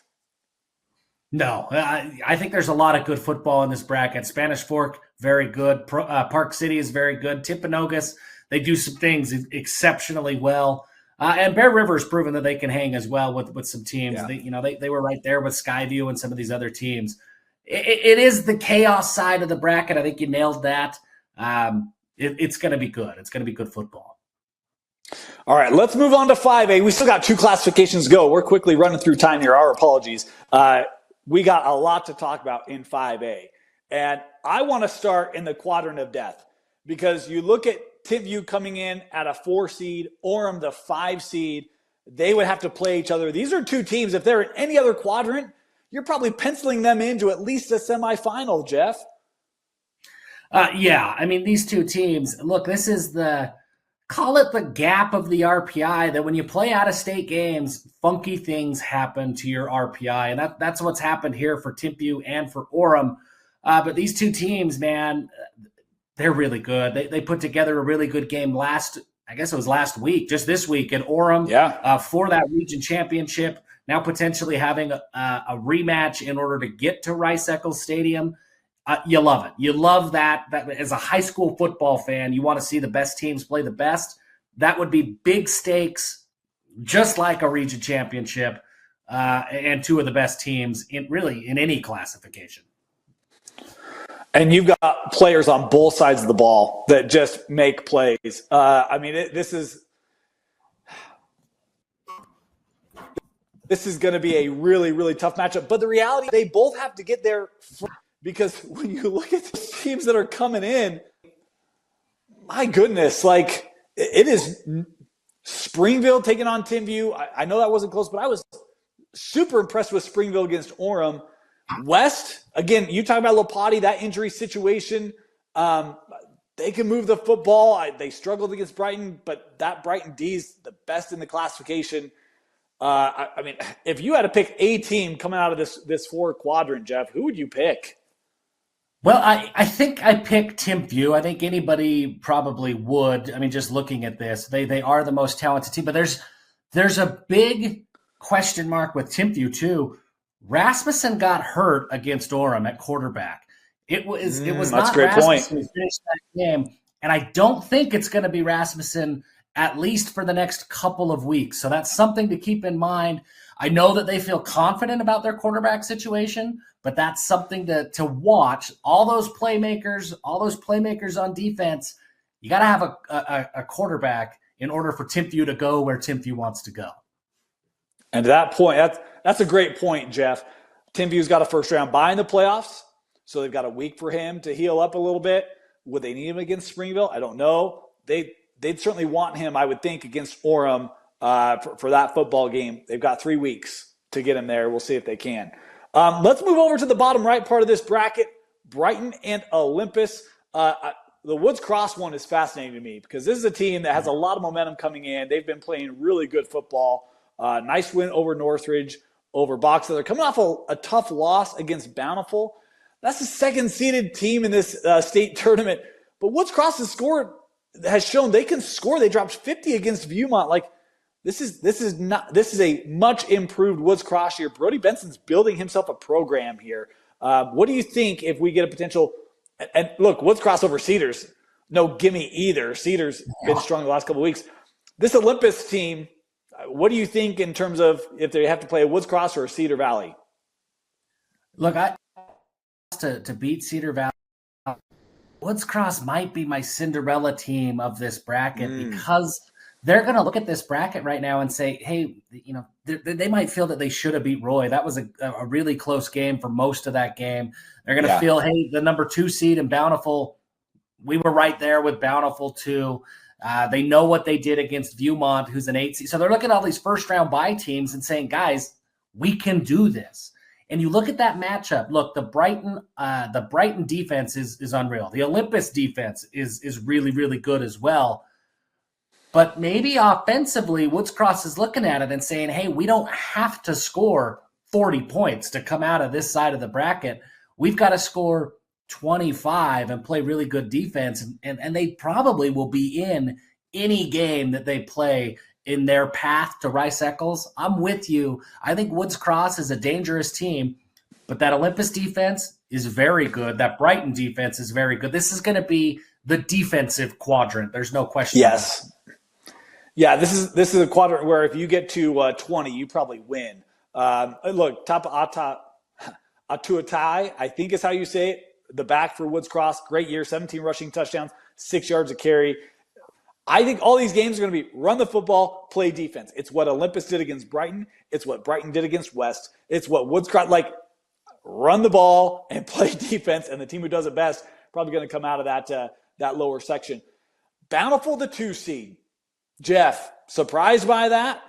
No, I think there's a lot of good football in this bracket. Spanish Fork, very good. Park City is very good. Timpanogos, they do some things exceptionally well. And Bear River has proven that they can hang as well with some teams. Yeah. They were right there with Skyview and some of these other teams. it is the chaos side of the bracket. I think you nailed that. It's going to be good. It's going to be good football. All right, let's move on to 5A. We still got 2 classifications to go. We're quickly running through time here. Our apologies. We got a lot to talk about in 5A. And I want to start in the quadrant of death because you look at Timpview coming in at a 4 seed, Orem the 5 seed. They would have to play each other. These are 2 teams. If they're in any other quadrant, you're probably penciling them into at least a semifinal, Jeff. Yeah, I mean, these 2 teams, look, this is call it the gap of the RPI, that when you play out-of-state games, funky things happen to your RPI, and that's what's happened here for Timpview and for Orem. But these 2 teams, man, they're really good. They put together a really good game last week, just this week in Orem for that region championship, now potentially having a rematch in order to get to Rice-Eccles Stadium. You love it. You love that as a high school football fan, you want to see the best teams play the best. That would be big stakes, just like a region championship, and 2 of the best teams in any classification. And you've got players on both sides of the ball that just make plays. This is going to be a really, really tough matchup. But the reality, they both have to get there because when you look at the teams that are coming in, my goodness, like it is Springville taking on Timpview. I know that wasn't close, but I was super impressed with Springville against Orem. West, again, you talk about Lopati, that injury situation. They can move the football. They struggled against Brighton, but that Brighton D is the best in the classification. If you had to pick a team coming out of this 4 quadrant, Jeff, who would you pick? Well, I think I picked Timpview. I think anybody probably would. I mean, just looking at this, they are the most talented team. But there's a big question mark with Timpview too. Rasmussen got hurt against Orem at quarterback. It was not Rasmussen who finished that game, and I don't think it's going to be Rasmussen at least for the next couple of weeks. So that's something to keep in mind. I know that they feel confident about their quarterback situation, but that's something to watch. All those playmakers on defense, you got to have a quarterback in order for Timpview to go where Timpview wants to go. And to that point, that's a great point, Jeff. Timpview's got a first-round bye in the playoffs, so they've got a week for him to heal up a little bit. Would they need him against Springville? I don't know. They'd certainly want him, I would think, against Orem for that football game. They've got 3 weeks to get him there. We'll see if they can. Let's move over to the bottom right part of this bracket, Brighton and Olympus. The Woods Cross one is fascinating to me because this is a team that has a lot of momentum coming in. They've been playing really good football. Nice win over Northridge, over Boxer. They're coming off a tough loss against Bountiful. That's the second-seeded team in this state tournament. But Woods Cross has shown they can score. They dropped 50 against Viewmont. Like this is a much improved Woods Cross here. Brody Benson's building himself a program here. What do you think if we get a potential? And look, Woods Cross over Cedars, no gimme either. Cedars been strong the last couple of weeks. This Olympus team, what do you think in terms of if they have to play a Woods Cross or a Cedar Valley? Look, to beat Cedar Valley, Woods Cross might be my Cinderella team of this bracket because they're going to look at this bracket right now and say, hey, they might feel that they should have beat Roy. That was a really close game for most of that game. They're going to feel, hey, the number 2 seed in Bountiful, we were right there with Bountiful too. They know what they did against Viewmont, who's an 8 seed. So they're looking at all these first-round bye teams and saying, guys, we can do this. And you look at that matchup. Look, the Brighton defense is unreal. The Olympus defense is really, really good as well. But maybe offensively, Woods Cross is looking at it and saying, hey, we don't have to score 40 points to come out of this side of the bracket. We've got to score 25 and play really good defense. And they probably will be in any game that they play in their path to Rice-Eccles. I'm with you. I think Woods Cross is a dangerous team, but that Olympus defense is very good. That Brighton defense is very good. This is going to be the defensive quadrant. There's no question. Yes. Yeah, this is a quadrant where if you get to 20, you probably win. Look, to a tie, I think is how you say it. The back for Woods Cross, great year, 17 rushing touchdowns, 6 yards a carry. I think all these games are going to be run the football, play defense. It's what Olympus did against Brighton. It's what Brighton did against West. It's what Woods Cross, like, run the ball and play defense, and the team who does it best probably going to come out of that lower section. Bountiful, the 2 seed. Jeff, surprised by that?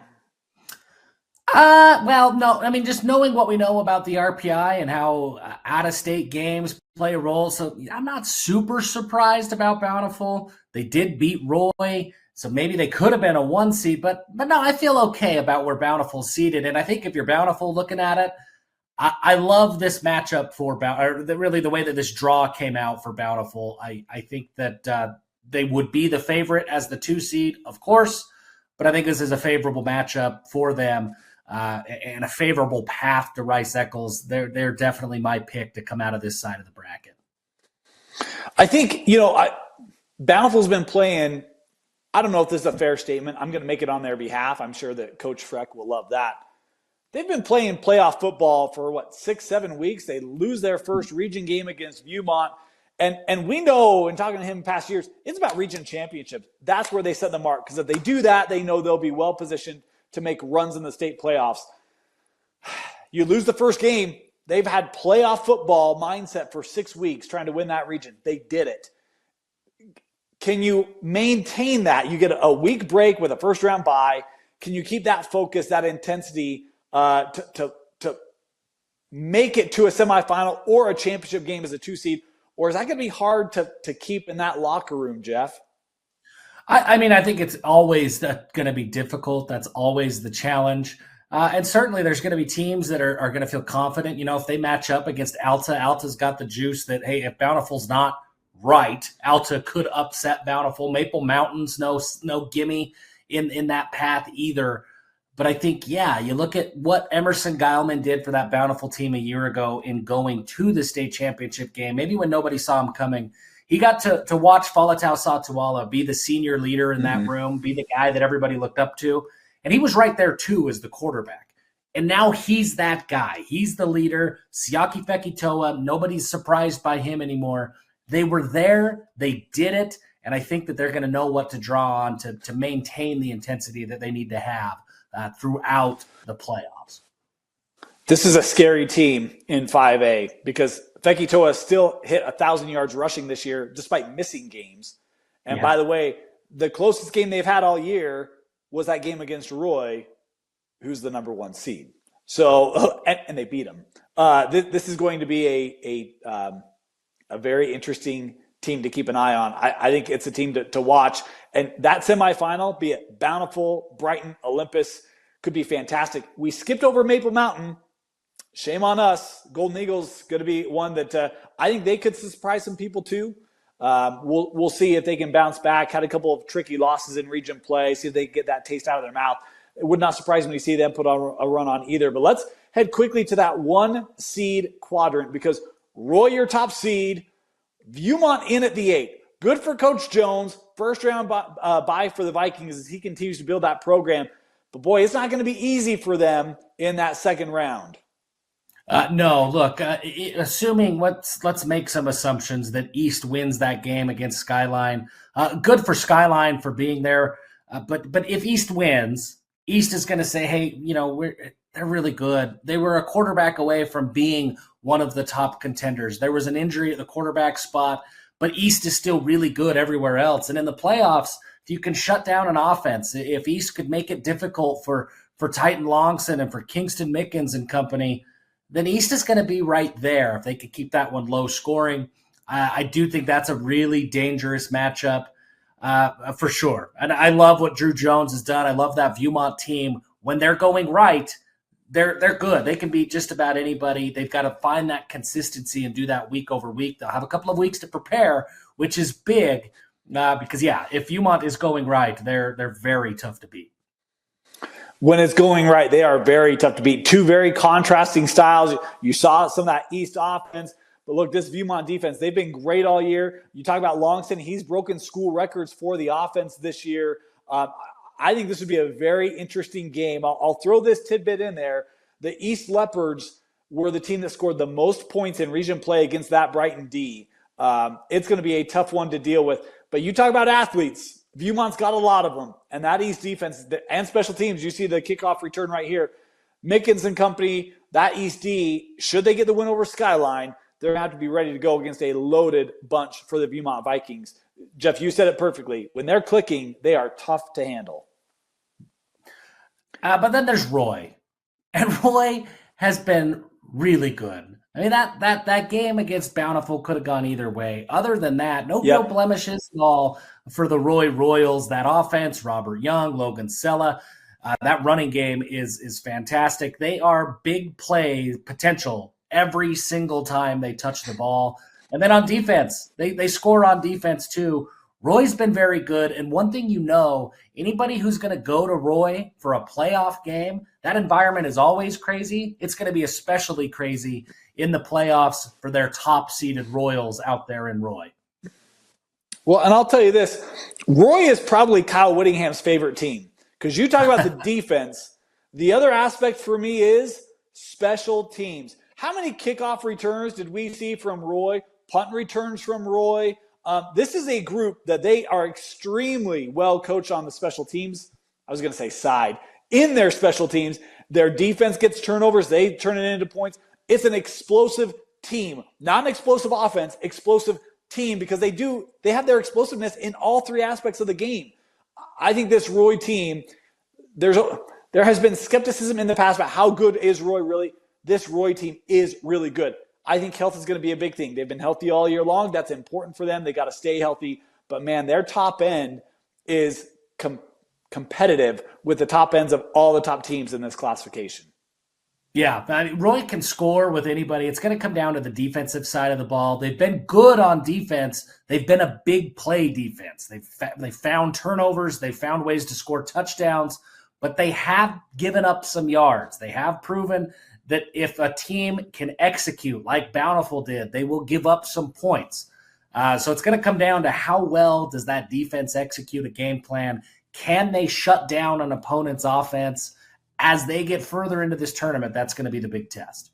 Well, no. I mean, just knowing what we know about the RPI and how out-of-state games play a role. So I'm not super surprised about Bountiful. They did beat Roy, so maybe they could have been a 1 seed. But no, I feel okay about where Bountiful's seated. And I think if you're Bountiful looking at it, I love this matchup for really the way that this draw came out for Bountiful. I think that they would be the favorite as the 2 seed, of course, but I think this is a favorable matchup for them. And a favorable path to Rice Eccles. They're definitely my pick to come out of this side of the bracket. I think, Bountiful's been playing, I don't know if this is a fair statement. I'm going to make it on their behalf. I'm sure that Coach Freck will love that. They've been playing playoff football for, 6-7 weeks. They lose their first region game against Viewmont. And we know, in talking to him in past years, it's about region championships. That's where they set the mark. Because if they do that, they know they'll be well-positioned to make runs in the state playoffs. You lose the first game, they've had playoff football mindset for 6 weeks trying to win that region. They did it. Can you maintain that? You get a week break with a first-round bye. Can you keep that focus, that intensity to make it to a semifinal or a championship game as a 2 seed? Or is that going to be hard to keep in that locker room, Jeff? I mean, I think it's always going to be difficult. That's always the challenge. And certainly there's going to be teams that are going to feel confident. If they match up against Alta, Alta's got the juice that, hey, if Bountiful's not right, Alta could upset Bountiful. Maple Mountains, no gimme in that path either. But I think, you look at what Emerson Geilman did for that Bountiful team a year ago in going to the state championship game, maybe when nobody saw him coming. He got to watch Falatau Satuala be the senior leader in that room, be the guy that everybody looked up to. And he was right there, too, as the quarterback. And now he's that guy. He's the leader. Siaki Fekitoa, nobody's surprised by him anymore. They were there. They did it. And I think that they're going to know what to draw on to maintain the intensity that they need to have throughout the playoffs. This is a scary team in 5A because Fekitoa still hit 1,000 yards rushing this year despite missing games. And by the way, the closest game they've had all year was that game against Roy, who's the number 1 seed. So, and they beat him. This is going to be a very interesting team to keep an eye on. I think it's a team to watch. And that semifinal, be it Bountiful, Brighton, Olympus, could be fantastic. We skipped over Maple Mountain. Shame on us. Golden Eagles going to be one that I think they could surprise some people too. We'll see if they can bounce back. Had a couple of tricky losses in region play. See if they can get that taste out of their mouth. It would not surprise me to see them put on a run on either. But let's head quickly to that 1 seed quadrant because Roy, your top seed, Viewmont in at the 8. Good for Coach Jones. First round bye for the Vikings as he continues to build that program. But boy, it's not going to be easy for them in that second round. No, look, assuming let's make some assumptions that East wins that game against Skyline. Good for Skyline for being there. But if East wins, East is going to say, hey, they're really good. They were a quarterback away from being one of the top contenders. There was an injury at the quarterback spot, but East is still really good everywhere else. And in the playoffs, if you can shut down an offense, if East could make it difficult for Titan Longson and for Kingston Mickens and company, then East is going to be right there if they could keep that one low scoring. I do think that's a really dangerous matchup for sure. And I love what Drew Jones has done. I love that Viewmont team. When they're going right, they're good. They can beat just about anybody. They've got to find that consistency and do that week over week. They'll have a couple of weeks to prepare, which is big because, if Viewmont is going right, they're very tough to beat. When it's going right, they are very tough to beat. Two very contrasting styles. You saw some of that East offense. But look, this Viewmont defense, they've been great all year. You talk about Longston. He's broken school records for the offense this year. I think this would be a very interesting game. I'll throw this tidbit in there. The East Leopards were the team that scored the most points in region play against that Brighton D. It's going to be a tough one to deal with. But you talk about athletes. Viewmont's got a lot of them. And that East defense and special teams, you see the kickoff return right here. Mickens and company, that East D, should they get the win over Skyline, they're going to have to be ready to go against a loaded bunch for the Viewmont Vikings. Jeff, you said it perfectly. When they're clicking, they are tough to handle. But then there's Roy. And Roy has been really good. I mean, that game against Bountiful could have gone either way. Other than that, no real blemishes at all for the Roy Royals. That offense, Robert Young, Logan Sella, that running game is fantastic. They are big play potential every single time they touch the ball. And then on defense, they score on defense too. Roy's been very good. And one thing anybody who's going to go to Roy for a playoff game, that environment is always crazy. It's going to be especially crazy in the playoffs for their top-seeded Royals out there in Roy. Well, and I'll tell you this. Roy is probably Kyle Whittingham's favorite team because you talk about the defense. The other aspect for me is special teams. How many kickoff returns did we see from Roy? Punt returns from Roy? This is a group that they are extremely well coached on the special teams. I was going to say side. In their special teams, their defense gets turnovers. They turn it into points. It's an explosive team, not an explosive offense, explosive team because they have their explosiveness in all three aspects of the game. I think this Roy team, there has been skepticism in the past about how good is Roy really. This Roy team is really good. I think health is going to be a big thing. They've been healthy all year long. That's important for them. They got to stay healthy. But, man, their top end is competitive with the top ends of all the top teams in this classification. Yeah, I mean, Roy can score with anybody. It's going to come down to the defensive side of the ball. They've been good on defense. They've been a big play defense. They've found turnovers. They've found ways to score touchdowns. But they have given up some yards. They have proven that if a team can execute like Bountiful did, they will give up some points. So it's going to come down to how well does that defense execute a game plan? Can they shut down an opponent's offense? As they get further into this tournament, that's going to be the big test.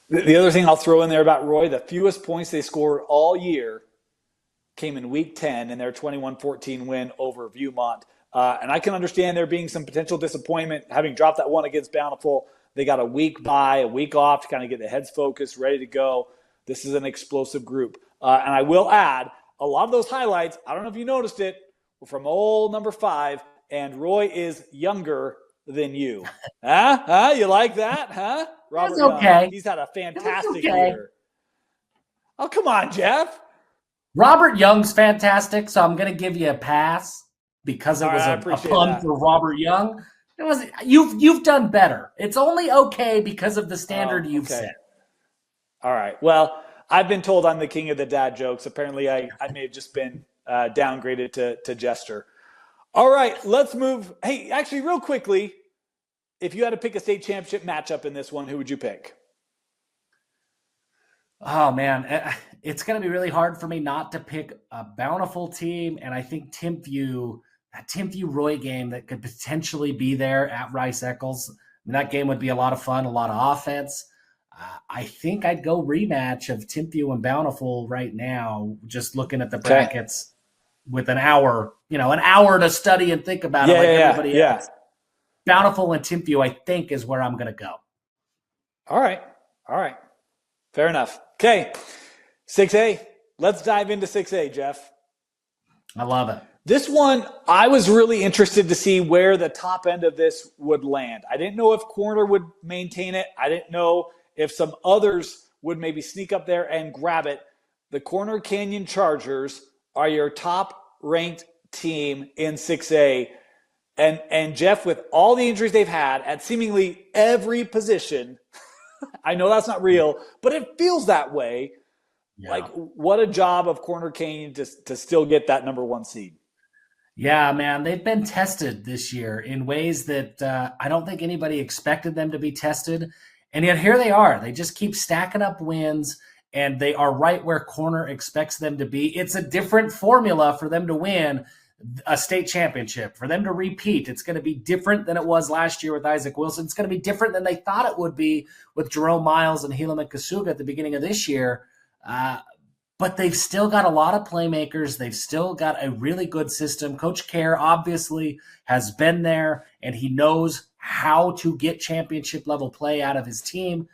The other thing I'll throw in there about Roy, the fewest points they scored all year came in Week 10 in their 21-14 win over Viewmont. And I can understand there being some potential disappointment having dropped that one against Bountiful. They got a week off to kind of get the heads focused, ready to go. This is an explosive group. And I will add, a lot of those highlights, I don't know if you noticed it, were from old number 5, and Roy is younger than you. Huh? You like that? Huh? Robert That's okay. Young, he's had a fantastic year. Oh, come on, Jeff. Robert Young's fantastic, so I'm going to give you a pass because it was a pun for Robert Young. It was you've done better. It's only okay because of the standard you've set. All right. Well, I've been told I'm the king of the dad jokes. Apparently, I may have just been downgraded to jester. All right, let's move. Hey, actually, real quickly, if you had to pick a state championship matchup in this one, who would you pick? Oh, man. It's going to be really hard for me not to pick a Bountiful team, and I think Timpview Roy game that could potentially be there at Rice Eccles. I mean, that game would be a lot of fun, a lot of offense. I think I'd go rematch of Timpview and Bountiful right now, just looking at the brackets with an hour to study and think about it everybody else. Bountiful and Timpview, I think, is where I'm going to go. All right. Fair enough. Okay, 6A. Let's dive into 6A, Jeff. I love it. This one, I was really interested to see where the top end of this would land. I didn't know if Corner would maintain it. I didn't know if some others would maybe sneak up there and grab it. The Corner Canyon Chargers are your top-ranked team in 6A. And Jeff, with all the injuries they've had at seemingly every position, I know that's not real, but it feels that way. Yeah. Like, what a job of Corner Canyon to still get that number 1 seed. Yeah, man, they've been tested this year in ways that I don't think anybody expected them to be tested. And yet here they are. They just keep stacking up wins, and they are right where Corner expects them to be. It's a different formula for them to win a state championship. For them to repeat, it's going to be different than it was last year with Isaac Wilson. It's going to be different than they thought it would be with Jerome Miles and Helaman Kasuga at the beginning of this year. But they've still got a lot of playmakers. They've still got a really good system. Coach Kerr obviously has been there, and he knows how to get championship-level play out of his team.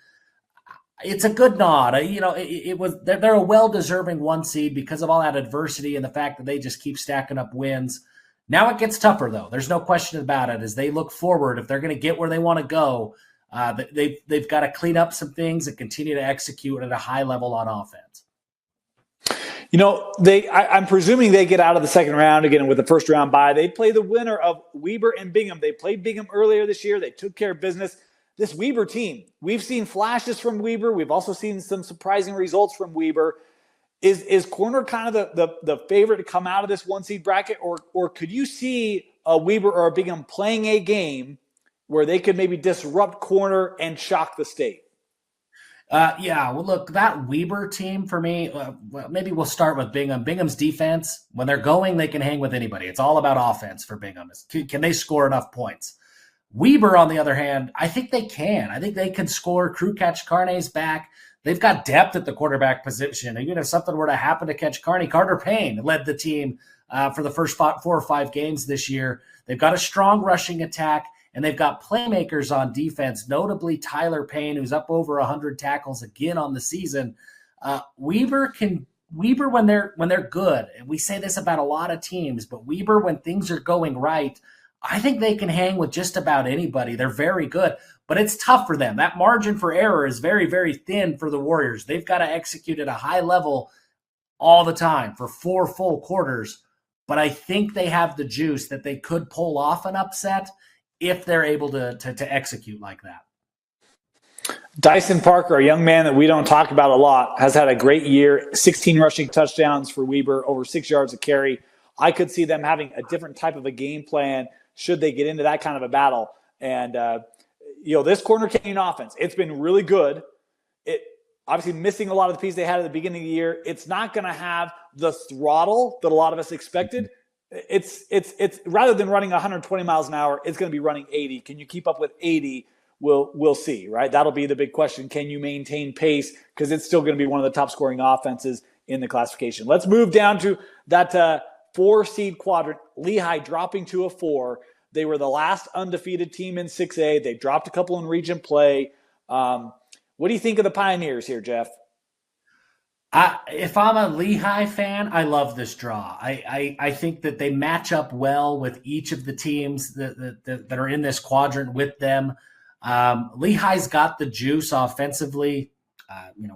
It's a good nod. They're a well-deserving one seed because of all that adversity and the fact that they just keep stacking up wins. Now it gets tougher, though. There's no question about it. As they look forward, if they're going to get where they want to go, they've got to clean up some things and continue to execute at a high level on offense. I'm presuming they get out of the second round again with the first round bye. They play the winner of Weber and Bingham. They played Bingham earlier this year. They took care of business. This Weber team, we've seen flashes from Weber. We've also seen some surprising results from Weber. Is Corner kind of the favorite to come out of this one seed bracket, or could you see a Weber or a Bingham playing a game where they could maybe disrupt Corner and shock the state? Well, look, that Weber team for me, maybe we'll start with Bingham. Bingham's defense, when they're going, they can hang with anybody. It's all about offense for Bingham. Can they score enough points? Weber, on the other hand, I think they can. I think they can score. Crew Catch Carney's back. They've got depth at the quarterback position. Even if something were to happen to Catch Carney, Carter Payne led the team for the first 4 or 5 games this year. They've got a strong rushing attack, and they've got playmakers on defense, notably Tyler Payne, who's up over 100 tackles again on the season. Weber, when they're good, and we say this about a lot of teams, but Weber, when things are going right, I think they can hang with just about anybody. They're very good, but it's tough for them. That margin for error is very, very thin for the Warriors. They've got to execute at a high level all the time for 4 full quarters, but I think they have the juice that they could pull off an upset if they're able to execute like that. Dyson Parker, a young man that we don't talk about a lot, has had a great year. 16 rushing touchdowns for Weber, over 6 yards a carry. I could see them having a different type of a game plan should they get into that kind of a battle. And, this Corner Canyon offense, it's been really good. It obviously missing a lot of the pieces they had at the beginning of the year. It's not going to have the throttle that a lot of us expected. It's rather than running 120 miles an hour, it's going to be running 80. Can you keep up with 80? We'll see, right? That'll be the big question. Can you maintain pace? Because it's still going to be one of the top scoring offenses in the classification. Let's move down to that 4 seed quadrant. Lehigh dropping to a 4. They were the last undefeated team in 6A. They dropped a couple in region play. What do you think of the Pioneers here, Jeff? If I'm a Lehigh fan, I love this draw. I think that they match up well with each of the teams that are in this quadrant with them. Lehigh's got the juice offensively.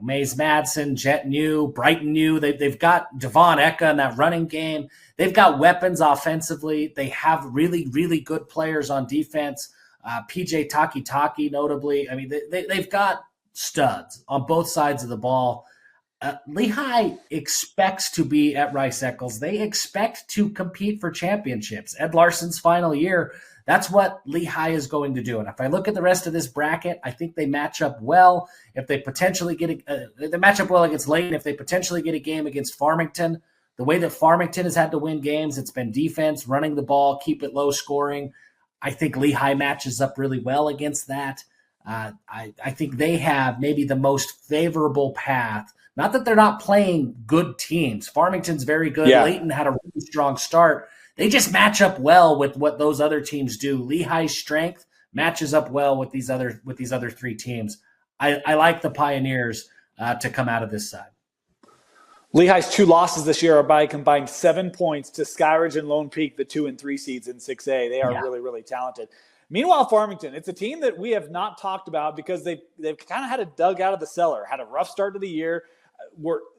Mays Madsen, Jet New, Brighton New. They've got Devon Eka in that running game. They've got weapons offensively. They have really, really good players on defense. PJ Taki notably. I mean, they've got studs on both sides of the ball. Lehigh expects to be at Rice Eccles. They expect to compete for championships. Ed Larson's final year, that's what Lehigh is going to do. And if I look at the rest of this bracket, I think they match up well. If they potentially they match up well against Layton. If they potentially get a game against Farmington, the way that Farmington has had to win games, it's been defense, running the ball, keep it low scoring. I think Lehigh matches up really well against that. I think they have maybe the most favorable path. Not that they're not playing good teams. Farmington's very good. Yeah. Layton had a really strong start. They just match up well with what those other teams do. Lehigh's strength matches up well with these other 3 teams. I like the Pioneers to come out of this side. Lehigh's 2 losses this year are by a combined 7 points to Skyridge and Lone Peak, the 2 and 3 seeds in 6A. They are really, really talented. Meanwhile, Farmington, it's a team that we have not talked about because they've kind of had it dug out of the cellar, had a rough start to the year.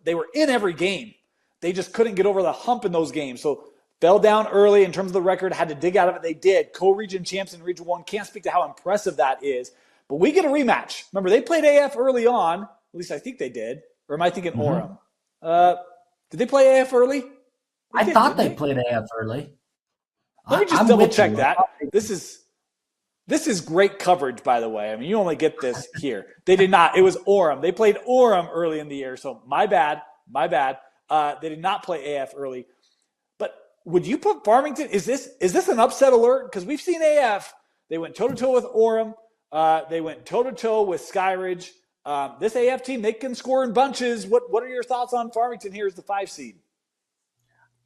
They were in every game. They just couldn't get over the hump in those games. So fell down early in terms of the record, had to dig out of it. They did. Co-region champs in Region 1. Can't speak to how impressive that is. But we get a rematch. Remember, they played AF early on. At least I think they did. Or am I thinking Orem? Did they play AF early? I thought they played AF early. Let me just double check that. This is great coverage, by the way. I mean, you only get this here. They did not. It was Orem. They played Orem early in the year. So my bad. They did not play AF early. But would you put Farmington? Is this an upset alert? Because we've seen AF. They went toe-to-toe with Orem. They went toe-to-toe with Skyridge. This AF team, they can score in bunches. What are your thoughts on Farmington here as the 5 seed?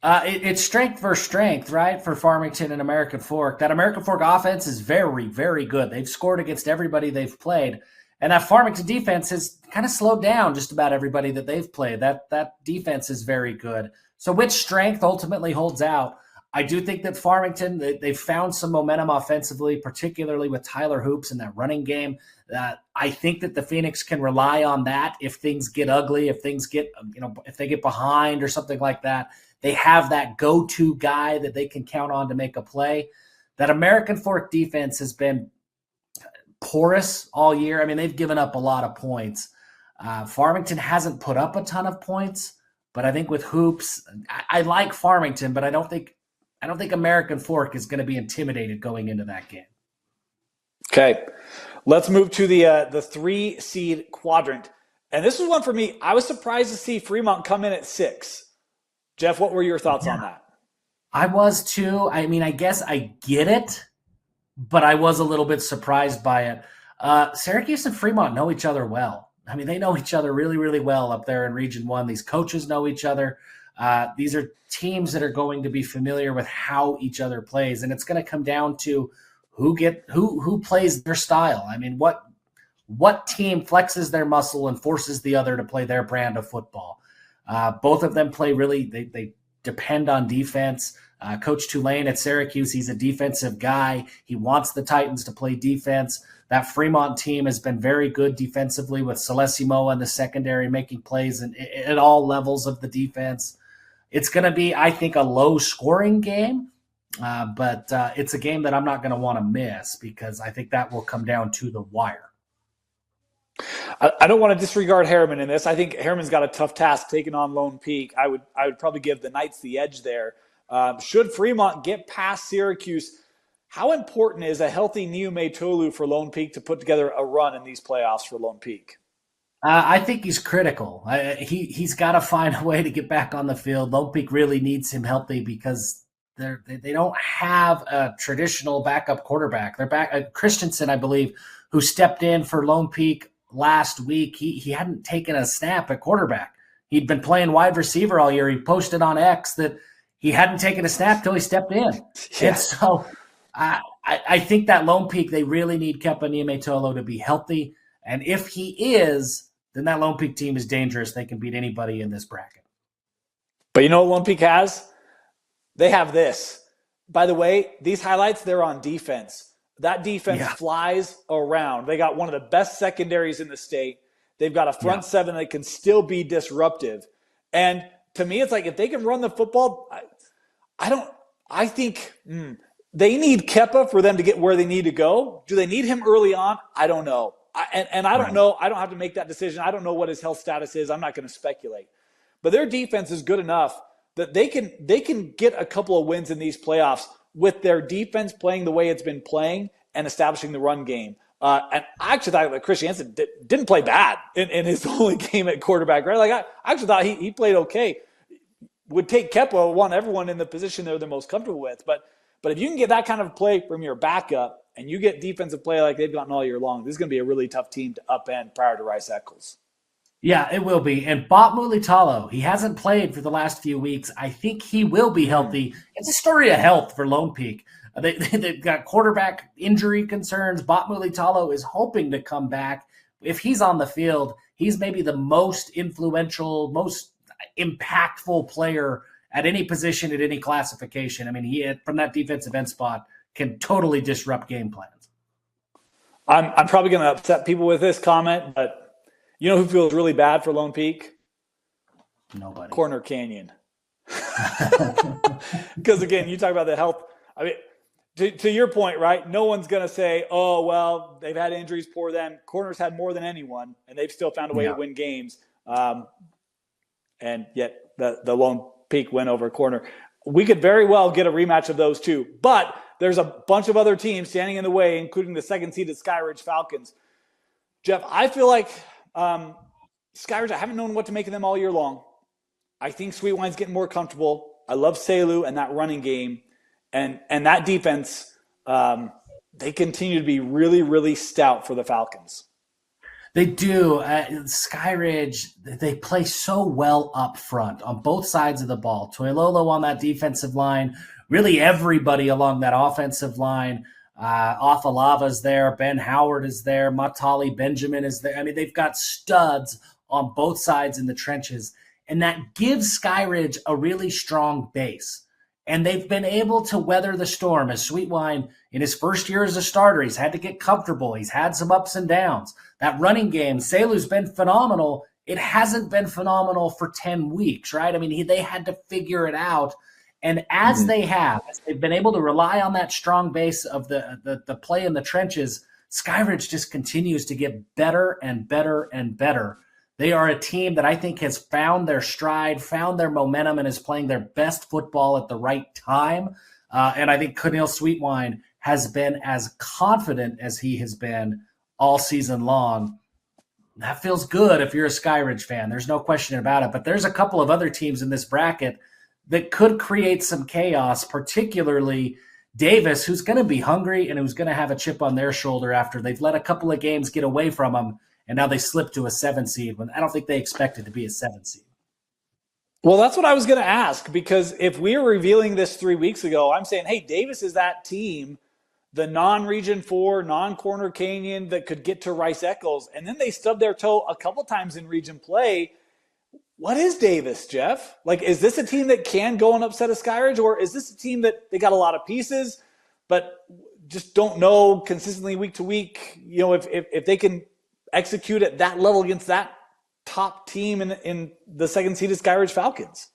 It's strength versus strength, right, for Farmington and American Fork. That American Fork offense is very, very good. They've scored against everybody they've played. And that Farmington defense has kind of slowed down just about everybody that they've played. That defense is very good. So which strength ultimately holds out? I do think that Farmington, they've found some momentum offensively, particularly with Tyler Hoops in that running game. I think that the Phoenix can rely on that if things get ugly, if things get, if they get behind or something like that. They have that go-to guy that they can count on to make a play. That American Fork defense has been porous all year. I mean, they've given up a lot of points. Farmington hasn't put up a ton of points, but I think with Hoops, I like Farmington, but I don't think American Fork is going to be intimidated going into that game. Okay, let's move to the 3 seed quadrant. And this was one for me. I was surprised to see Fremont come in at 6. Jeff, what were your thoughts on that? I was too. I mean, I guess I get it, but I was a little bit surprised by it. Syracuse and Fremont know each other well. I mean, they know each other really, really well up there in Region 1. These coaches know each other. These are teams that are going to be familiar with how each other plays, and it's going to come down to who plays their style. I mean, what team flexes their muscle and forces the other to play their brand of football. Both of them play really, they depend on defense. Coach Tulane at Syracuse, he's a defensive guy. He wants the Titans to play defense. That Fremont team has been very good defensively with Celestimo in the secondary, making plays at all levels of the defense. It's going to be, I think, a low-scoring game, but it's a game that I'm not going to want to miss because I think that will come down to the wire. I don't want to disregard Harriman in this. I think Harriman's got a tough task taking on Lone Peak. I would probably give the Knights the edge there. Should Fremont get past Syracuse, how important is a healthy Niume Tolu for Lone Peak to put together a run in these playoffs for Lone Peak? I think he's critical. He's got to find a way to get back on the field. Lone Peak really needs him healthy because they don't have a traditional backup quarterback. They're back Christensen, I believe, who stepped in for Lone Peak last week. He hadn't taken a snap at quarterback. He'd been playing wide receiver all year. He posted on X that he hadn't taken a snap till he stepped in. Yeah. And so I think that Lone Peak, they really need Kepa Niume-Tolo to be healthy. And if he is, then that Lone Peak team is dangerous. They can beat anybody in this bracket. But you know what Lone Peak has? They have this. By the way, these highlights, they're on defense. That defense flies around. They got one of the best secondaries in the state. They've got a front seven that can still be disruptive. And to me, it's like if they can run the football, I think they need Kepa for them to get where they need to go. Do they need him early on? I don't know. I don't know. I don't have to make that decision. I don't know what his health status is. I'm not going to speculate. But their defense is good enough that they can get a couple of wins in these playoffs with their defense playing the way it's been playing and establishing the run game. And I actually thought that Chris Hansen didn't play bad in his only game at quarterback, right? Like I actually thought he played okay. Would take Kepa, want everyone in the position they're the most comfortable with. But if you can get that kind of play from your backup and you get defensive play like they've gotten all year long, this is going to be a really tough team to upend prior to Rice Eccles. Yeah, it will be. And Bot Mulitalo, he hasn't played for the last few weeks. I think he will be healthy. It's a story of health for Lone Peak. They've got quarterback injury concerns. Bot Mulitalo is hoping to come back. If he's on the field, he's maybe the most influential, most impactful player at any position, at any classification. I mean, he, from that defensive end spot, can totally disrupt game plans. I'm probably going to upset people with this comment, but you know who feels really bad for Lone Peak? Nobody. Corner Canyon. Because, again, you talk about the health. I mean, to your point, right, no one's going to say, oh, well, they've had injuries, poor them. Corners had more than anyone, and they've still found a way to win games. And yet the Lone Peak win over Corner. We could very well get a rematch of those two. But there's a bunch of other teams standing in the way, including the second-seeded Skyridge Falcons. Jeff, I feel like Skyridge, I haven't known what to make of them all year long. I think Sweetwine's getting more comfortable. I love Selu and that running game. And that defense, they continue to be really, really stout for the Falcons. They do. Skyridge, they play so well up front on both sides of the ball. Toilolo on that defensive line, really everybody along that offensive line. Afalava's there, Ben Howard is there, Matali Benjamin is there. I mean, they've got studs on both sides in the trenches, and that gives Skyridge a really strong base. And they've been able to weather the storm. As Sweetwine, in his first year as a starter, he's had to get comfortable. He's had some ups and downs. That running game, Selu's been phenomenal. It hasn't been phenomenal for 10 weeks, right? I mean, they had to figure it out. And as they've been able to rely on that strong base of the play in the trenches, Skyridge just continues to get better and better and better. They are a team that I think has found their stride, found their momentum, and is playing their best football at the right time. And I think Keneal Sweetwine has been as confident as he has been all season long. That feels good if you're a Skyridge fan. There's no question about it. But there's a couple of other teams in this bracket that could create some chaos, particularly Davis, who's going to be hungry and who's going to have a chip on their shoulder after they've let a couple of games get away from them. And now they slip to a 7 seed when I don't think they expected to be a 7 seed. Well, that's what I was going to ask, because if we were revealing this 3 weeks ago, I'm saying, hey, Davis is that team, the non-Region 4, non-Corner Canyon that could get to Rice Eccles. And then they stubbed their toe a couple times in region play. What is Davis, Jeff? Like, is this a team that can go and upset a Skyridge, or is this a team that they got a lot of pieces, but just don't know consistently week to week, if they can execute at that level against that top team in the second seeded Skyridge Falcons?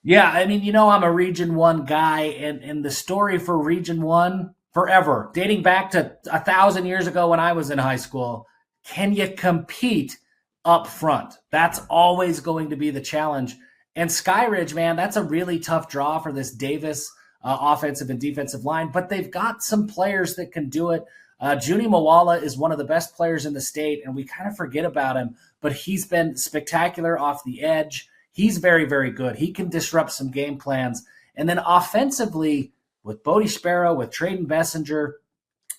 Yeah, I mean, I'm a Region 1 guy, and the story for Region 1 forever, dating back to 1,000 years ago when I was in high school, can you compete up front? That's always going to be the challenge. And Skyridge, man, that's a really tough draw for this Davis offensive and defensive line, but they've got some players that can do it. Junie Mawala is one of the best players in the state, and we kind of forget about him, but he's been spectacular off the edge. He's very, very good. He can disrupt some game plans. And then offensively, with Bodie Sparrow, with Traden Bessinger,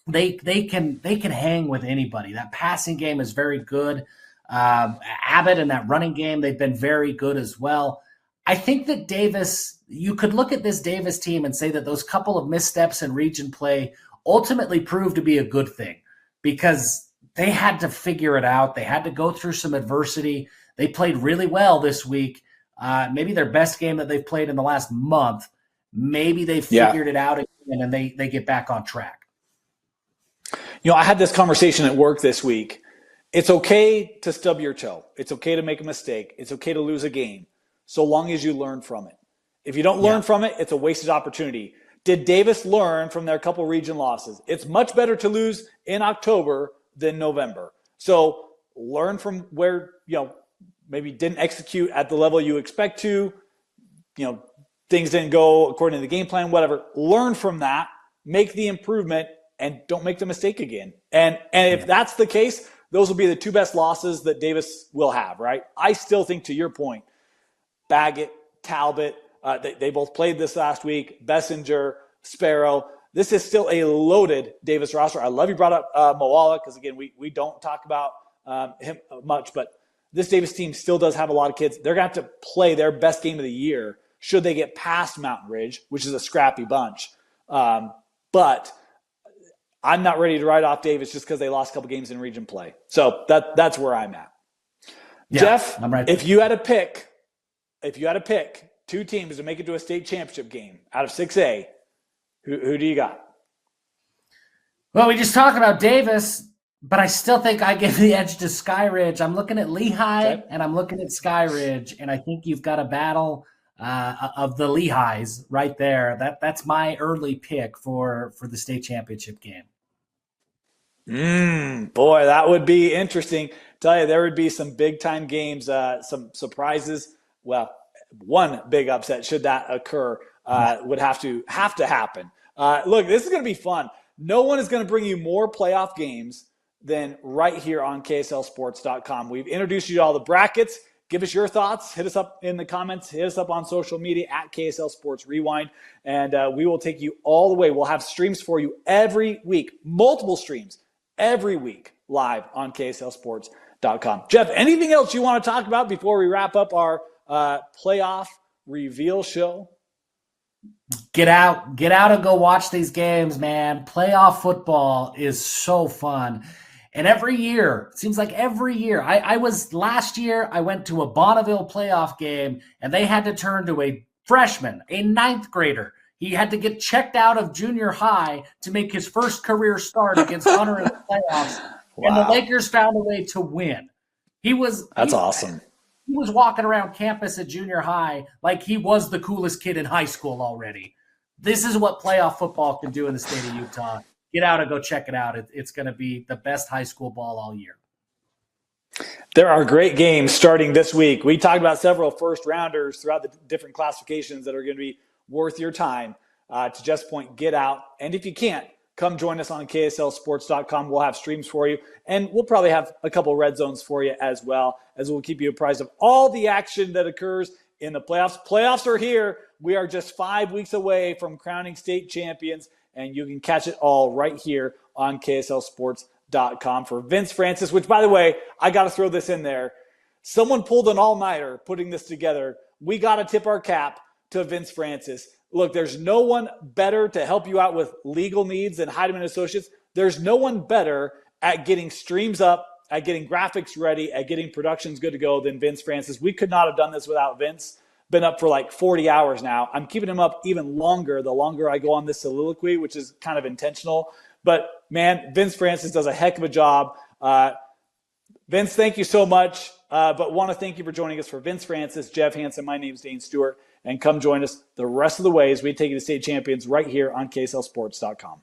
they can hang with anybody. That passing game is very good. Abbott and that running game, they've been very good as well. I think that Davis, you could look at this Davis team and say that those couple of missteps in region play ultimately proved to be a good thing, because they had to figure it out. They had to go through some adversity. They played really well this week. Maybe their best game that they've played in the last month. Maybe they figured it out again and they get back on track. I had this conversation at work this week. It's okay to stub your toe. It's okay to make a mistake. It's okay to lose a game, so long as you learn from it. If you don't learn from it, it's a wasted opportunity. Did Davis learn from their couple region losses? It's much better to lose in October than November. So learn from where, maybe didn't execute at the level you expect to, things didn't go according to the game plan, whatever. Learn from that, make the improvement, and don't make the mistake again. And if that's the case, those will be the two best losses that Davis will have, right? I still think, to your point, Baggett, Talbot, they both played this last week. Bessinger, Sparrow. This is still a loaded Davis roster. I love you brought up Moala, because, again, we don't talk about him much, but this Davis team still does have a lot of kids. They're going to have to play their best game of the year should they get past Mountain Ridge, which is a scrappy bunch. But I'm not ready to write off Davis just because they lost a couple games in region play. So that's where I'm at. Yeah, Jeff, I'm right. If you had to pick two teams to make it to a state championship game out of 6A, who do you got? Well, we just talked about Davis, but I still think I give the edge to Skyridge. I'm looking at Lehigh and I'm looking at Skyridge, and I think you've got a battle of the Lehighs right there. That's my early pick for the state championship game. Boy, that would be interesting. Tell you, there would be some big time games, some surprises. Well, one big upset, should that occur, would have to happen. Look, this is going to be fun. No one is going to bring you more playoff games than right here on KSLSports.com. We've introduced you to all the brackets. Give us your thoughts. Hit us up in the comments. Hit us up on social media at KSL Sports Rewind, and we will take you all the way. We'll have streams for you every week, multiple streams every week live on KSLSports.com. Jeff, anything else you want to talk about before we wrap up our playoff reveal show? Get out and go watch these games, man. Playoff football is so fun. And every year, it seems like every year, last year, I went to a Bonneville playoff game, and they had to turn to a freshman, a ninth grader. He had to get checked out of junior high to make his first career start against Hunter in the playoffs. Wow. And the Lakers found a way to win. That's awesome. He was walking around campus at junior high like he was the coolest kid in high school already. This is what playoff football can do in the state of Utah. Get out and go check it out. It's going to be the best high school ball all year. There are great games starting this week. We talked about several first-rounders throughout the different classifications that are going to be worth your time. To Jeff's point, get out. And if you can't, come join us on KSLSports.com. We'll have streams for you. And we'll probably have a couple red zones for you as well, as we'll keep you apprised of all the action that occurs in the playoffs. Playoffs are here. We are just 5 weeks away from crowning state champions, and you can catch it all right here on KSLSports.com. For Vince Francis, which, by the way, I got to throw this in there. Someone pulled an all-nighter putting this together. We got to tip our cap to Vince Francis. Look, there's no one better to help you out with legal needs than Heidemann Associates. There's no one better at getting streams up, at getting graphics ready, at getting productions good to go than Vince Francis. We could not have done this without Vince. Been up for like 40 hours now. I'm keeping him up even longer the longer I go on this soliloquy, which is kind of intentional. But, man, Vince Francis does a heck of a job. Vince, thank you so much. But want to thank you for joining us. For Vince Francis, Jeff Hansen, my name is Dane Stewart. And come join us the rest of the way as we take you to state champions right here on KSLSports.com.